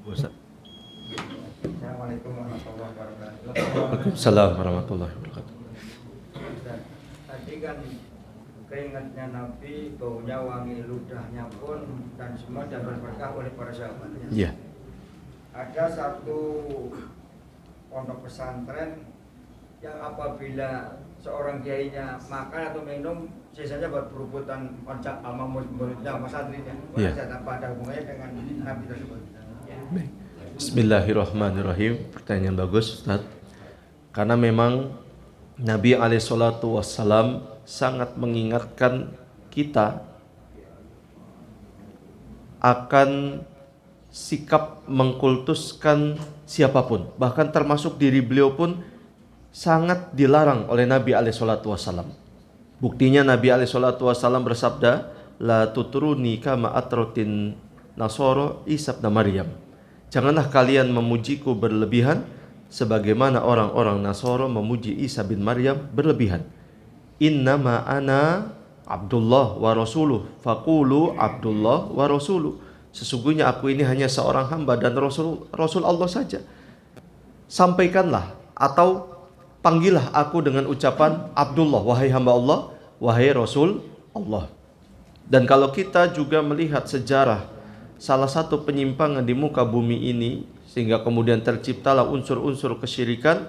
Assalamualaikum warahmatullahi wabarakatuh.
Waalaikumsalam warahmatullahi wabarakatuh.
Tadi kan keringatnya Nabi, baunya wangi, ludahnya pun, dan semua dapat berkah oleh para sahabatnya.
Iya.
Ada satu pondok pesantren yang apabila seorang kiainya makan atau minum, sisanya buat berebutan kontak sama muridnya, sama santrinya.
Iya.
Apa ada hubungannya dengan Nabi tersebut?
Baik. Bismillahirrahmanirrahim. Pertanyaan bagus, Ustaz. Karena memang Nabi SAW sangat mengingatkan kita akan sikap mengkultuskan siapapun, bahkan termasuk diri beliau pun sangat dilarang oleh Nabi SAW. Buktinya Nabi SAW bersabda, la tutruni kama atrotin Nasoro Isa bin Maryam. Janganlah kalian memujiku berlebihan sebagaimana orang-orang Nasoro memuji Isa bin Maryam berlebihan. Innama ana Abdullah wa rasuluh faqulu Abdullah wa rasuluh. Sesungguhnya aku ini hanya seorang hamba dan Rasul Allah saja. Sampaikanlah atau panggillah aku dengan ucapan Abdullah, wahai hamba Allah, wahai Rasul Allah. Dan kalau kita juga melihat sejarah salah satu penyimpangan di muka bumi ini, sehingga kemudian terciptalah unsur-unsur kesyirikan,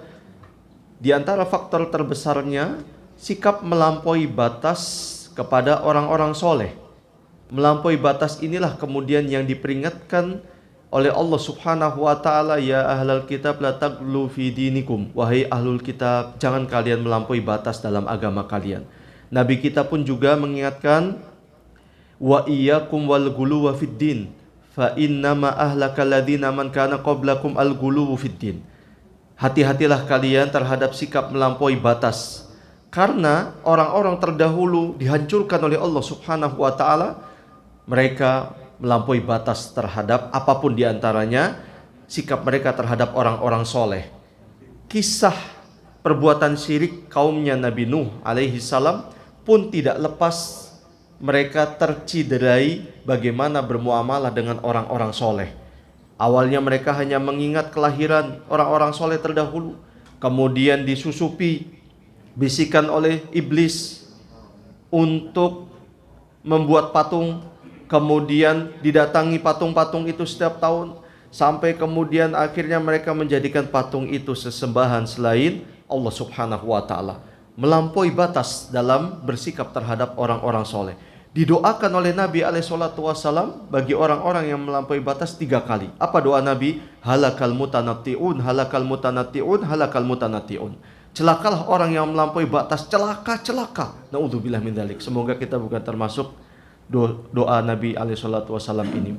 di antara faktor terbesarnya sikap melampaui batas kepada orang-orang soleh. Melampaui batas inilah kemudian yang diperingatkan oleh Allah Subhanahu wa taala, ya ahlal kitab la taghlu fi dinikum, wahai ahlul kitab, jangan kalian melampaui batas dalam agama kalian. Nabi kita pun juga mengingatkan, wa iyyakum wal ghuluwa fid din fa innama ahlakal ladzina man kana qablakum al ghuluwu fid din. Hati-hatilah kalian terhadap sikap melampaui batas, karena orang-orang terdahulu dihancurkan oleh Allah Subhanahu wa taala. Mereka melampaui batas terhadap apapun di antaranya sikap mereka terhadap orang-orang soleh. Kisah perbuatan syirik kaumnya Nabi Nuh alaihi salam pun tidak lepas mereka terciderai bagaimana bermuamalah dengan orang-orang soleh. Awalnya mereka hanya mengingat kelahiran orang-orang soleh terdahulu, kemudian disusupi bisikan oleh iblis untuk membuat patung, kemudian didatangi patung-patung itu setiap tahun, sampai kemudian akhirnya mereka menjadikan patung itu sesembahan selain Allah Subhanahu wa taala. Melampaui batas dalam bersikap terhadap orang-orang soleh. Didoakan oleh Nabi SAW bagi orang-orang yang melampaui batas 3 kali. Apa doa Nabi? Halakal mutanatti'un, halakal mutanatti'un, halakal mutanatti'un. Celakalah orang yang melampaui batas, celaka. Naudzubillah min dzalik. Semoga kita bukan termasuk doa Nabi SAW ini.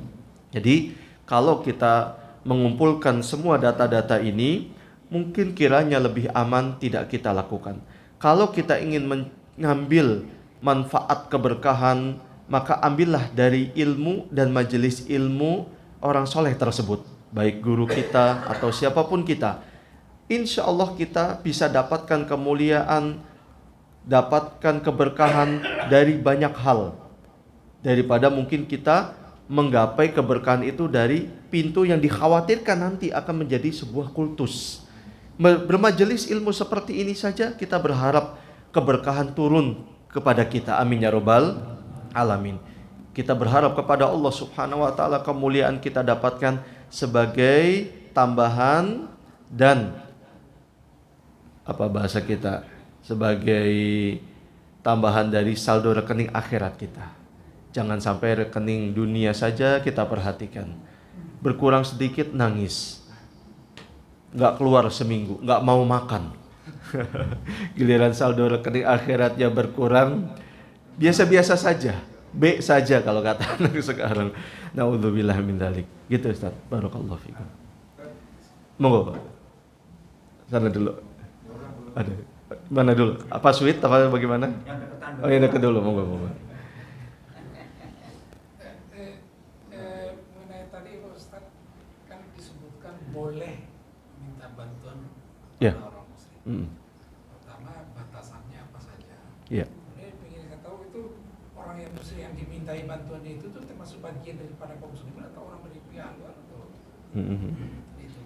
Jadi kalau kita mengumpulkan semua data-data ini, mungkin kiranya lebih aman tidak kita lakukan. Kalau kita ingin mengambil manfaat keberkahan, maka ambillah dari ilmu dan majelis ilmu orang soleh tersebut, baik guru kita atau siapapun kita. Insya Allah kita bisa dapatkan kemuliaan, dapatkan keberkahan dari banyak hal, daripada mungkin kita menggapai keberkahan itu dari pintu yang dikhawatirkan nanti akan menjadi sebuah kultus. Bermajelis ilmu seperti ini saja kita berharap keberkahan turun kepada kita. Amin ya rabbal alamin. Kita berharap kepada Allah Subhanahu wa taala kemuliaan kita dapatkan sebagai tambahan dan apa bahasa kita, sebagai tambahan dari saldo rekening akhirat kita. Jangan sampai rekening dunia saja kita perhatikan. Berkurang sedikit nangis, nggak keluar seminggu, nggak mau makan. Giliran saldo rekening akhiratnya berkurang, biasa-biasa saja, B saja kalau kata anak sekarang. Naudzubillah min dzalik. Gitu Ustaz. Barakallahu fikum. Monggo Pak. Sana dulu. Ada. Mana dulu? Apa sweet apa bagaimana? Oh, yang dekat dulu. Monggo.
Mengenai tadi Pak Ustaz kan disebutkan boleh minta bantuan
Ya.
orang muslim. Pertama batasannya apa saja.
Ya.
Kemudian ingin saya tahu itu orang yang muslim yang dimintai bantuan itu tuh termasuk bagian daripada kaum muslimin atau orang dari pihak luar atau itu.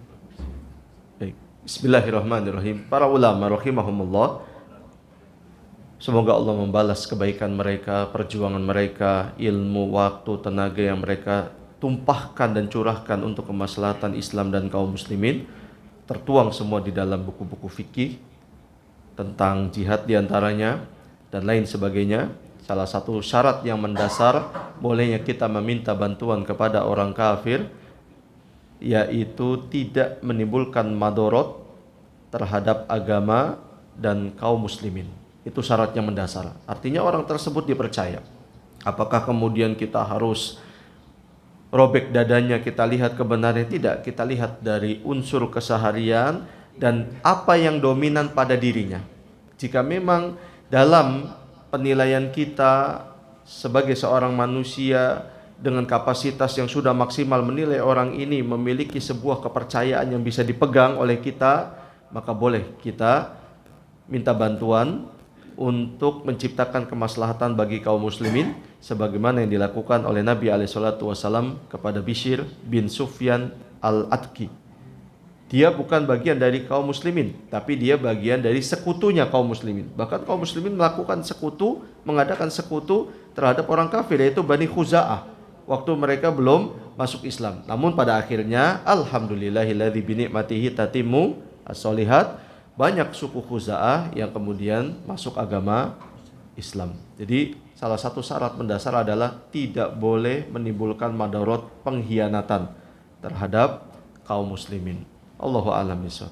Baik. Bismillahirrahmanirrahim. Para ulama rahimahumullah, semoga Allah membalas kebaikan mereka, perjuangan mereka, ilmu, waktu, tenaga yang mereka tumpahkan dan curahkan untuk kemaslahatan Islam dan kaum muslimin. Tertuang semua di dalam buku-buku fikih tentang jihad diantaranya dan lain sebagainya. Salah satu syarat yang mendasar bolehnya kita meminta bantuan kepada orang kafir yaitu tidak menimbulkan madorot terhadap agama dan kaum muslimin. Itu syarat yang mendasar. Artinya orang tersebut dipercaya. Apakah kemudian kita harus robek dadanya, kita lihat kebenarannya? Tidak, kita lihat dari unsur keseharian dan apa yang dominan pada dirinya. Jika memang dalam penilaian kita sebagai seorang manusia dengan kapasitas yang sudah maksimal menilai orang ini memiliki sebuah kepercayaan yang bisa dipegang oleh kita, maka boleh kita minta bantuan untuk menciptakan kemaslahatan bagi kaum muslimin sebagaimana yang dilakukan oleh Nabi SAW kepada Bishr bin Sufyan al-Atqi. Dia bukan bagian dari kaum muslimin, tapi dia bagian dari sekutunya kaum muslimin. Bahkan kaum muslimin melakukan sekutu, mengadakan sekutu terhadap orang kafir, yaitu Bani Khuza'ah, waktu mereka belum masuk Islam. Namun pada akhirnya, alhamdulillahilladzi binikmatihi tatimmu as-solihat, banyak suku Khuza'ah yang kemudian masuk agama Islam. Jadi salah satu syarat mendasar adalah tidak boleh menimbulkan madarat pengkhianatan terhadap kaum muslimin. Allahu a'lam bishawab.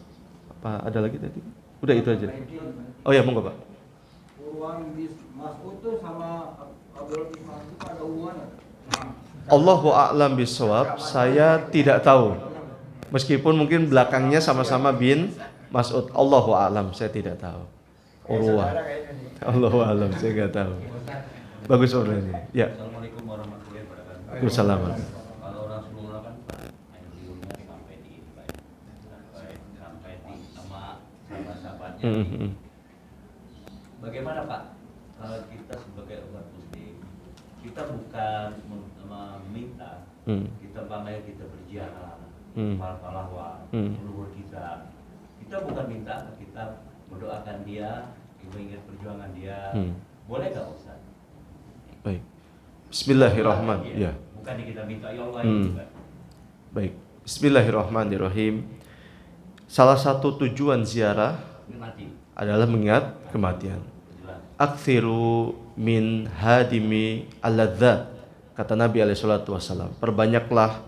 Apa ada lagi tadi? Udah itu aja. Oh ya, monggo Pak.
Uang di Mas'ud tuh sama Abdul bin Mas'ud ada hubungan?
Allahu a'lam bishawab. Saya tidak tahu. Meskipun mungkin belakangnya sama-sama bin Mas'ud. Allahu a'lam, saya tidak tahu. Urwah. Allahu a'lam, saya nggak tahu. Bagus ini. Ya.
Assalamualaikum warahmatullahi wabarakatuh.
Waalaikumsalam.
Kalau orang semula kan embrionya sampai di sama sahabat-sahabatnya. Bagaimana Pak? Kalau kita sebagai umat muslim, kita bukan meminta, kita bangga kita berziarah, para pahlawan, leluhur kita. Kita bukan minta, kita mendoakan dia, mengingat perjuangan dia. Boleh nggak Ustaz?
Baik. Bismillahirrahmanirrahim. Ya.
Bukan kita minta ya Allah juga.
Baik. Bismillahirrahmanirrahim. Salah satu tujuan ziarah
Mati.
adalah mengingat kematian.
Jelas.
Aktsiru min hadimi al-ladzat. Kata Nabi SAW, perbanyaklah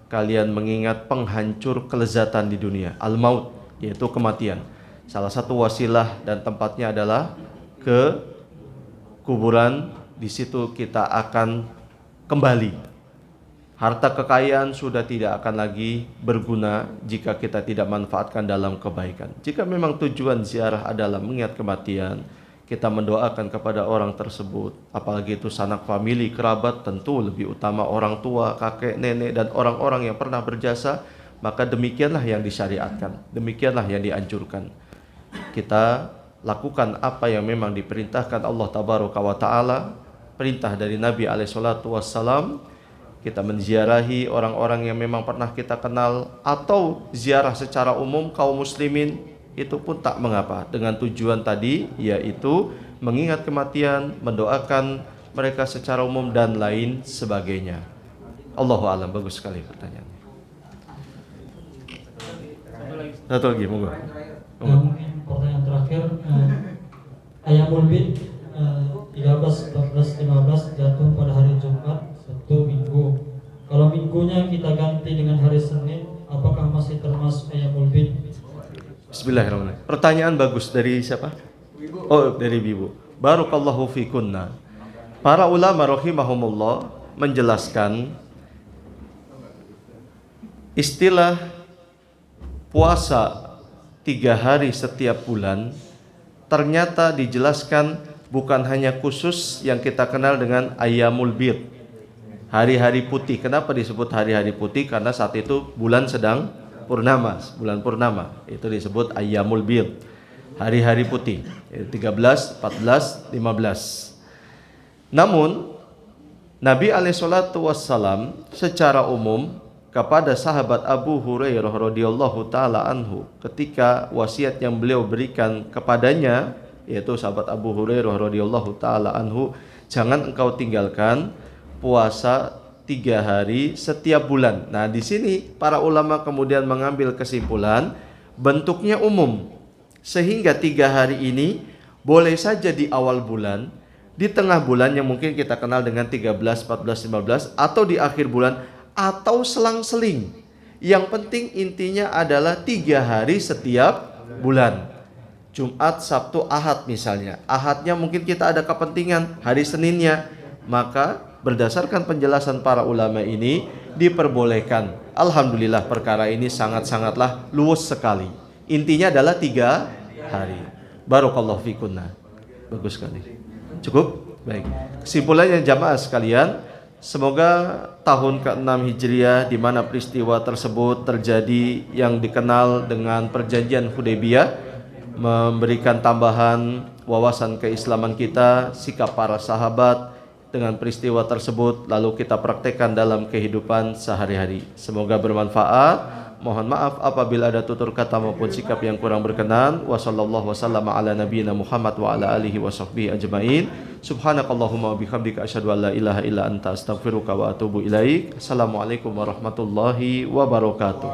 kalian mengingat penghancur kelezatan di dunia, al-maut, yaitu kematian. Salah satu wasilah dan tempatnya adalah ke kuburan. Di situ kita akan kembali. Harta kekayaan sudah tidak akan lagi berguna jika kita tidak manfaatkan dalam kebaikan. Jika memang tujuan ziarah adalah mengingat kematian, kita mendoakan kepada orang tersebut, apalagi itu sanak famili, kerabat, tentu lebih utama orang tua, kakek, nenek, dan orang-orang yang pernah berjasa, maka demikianlah yang disyariatkan, demikianlah yang dianjurkan. Kita lakukan apa yang memang diperintahkan Allah Tabaraka wa Ta'ala, perintah dari Nabi SAW. Kita menziarahi orang-orang yang memang pernah kita kenal, atau ziarah secara umum kaum muslimin, itu pun tak mengapa, dengan tujuan tadi yaitu mengingat kematian, mendoakan mereka secara umum dan lain sebagainya. Allahu a'lam. Bagus sekali pertanyaannya. Satu lagi, monggo.
Mungkin pertanyaan terakhir, Ayamul Bid 13, 14, 15 jatuh pada hari Jumat, Sabtu, Minggu. Kalau minggunya kita ganti dengan hari Senin, apakah masih termasuk Ayamul Bid?
Bismillahirrahmanirrahim. Pertanyaan bagus dari siapa? Oh, dari Ibu. Barakallahu fikunna. Para ulama rahimahumullah menjelaskan istilah puasa 3 hari setiap bulan ternyata dijelaskan bukan hanya khusus yang kita kenal dengan Ayyamul Bid, hari-hari putih. Kenapa disebut hari-hari putih? Karena saat itu bulan sedang purnama, bulan purnama. Itu disebut Ayyamul Bid, hari-hari putih, 13, 14, 15. Namun Nabi alaihissalam secara umum kepada sahabat Abu Hurairah radhiyallahu taala anhu, ketika wasiat yang beliau berikan kepadanya, yaitu sahabat Abu Hurairah radhiyallahu taala anhu, jangan engkau tinggalkan puasa 3 hari setiap bulan. Nah, di sini para ulama kemudian mengambil kesimpulan bentuknya umum, sehingga 3 hari ini boleh saja di awal bulan, di tengah bulan yang mungkin kita kenal dengan 13, 14, 15, atau di akhir bulan, atau selang-seling. Yang penting intinya adalah 3 hari setiap bulan. Jumat, Sabtu, Ahad misalnya. Ahadnya mungkin kita ada kepentingan, hari Seninnya, maka berdasarkan penjelasan para ulama ini diperbolehkan. Alhamdulillah perkara ini sangat-sangatlah luas sekali. Intinya adalah 3 hari. Barakallahu fikunna. Bagus sekali. Cukup? Baik. Kesimpulannya jamaah sekalian, semoga tahun ke-6 Hijriah di mana peristiwa tersebut terjadi yang dikenal dengan perjanjian Hudaybiyah memberikan tambahan wawasan keislaman kita, sikap para sahabat dengan peristiwa tersebut lalu kita praktekkan dalam kehidupan sehari-hari. Semoga bermanfaat. Mohon maaf apabila ada tutur kata maupun sikap yang kurang berkenan. Wa sallallahu wasallam ala nabiyyina Muhammad wa ala alihi wa sahbihi ajmain. Subhanakallahumma wa bihamdika asyhadu an la ilaha illa anta astaghfiruka wa atubu ilaik. Assalamualaikum warahmatullahi wabarakatuh.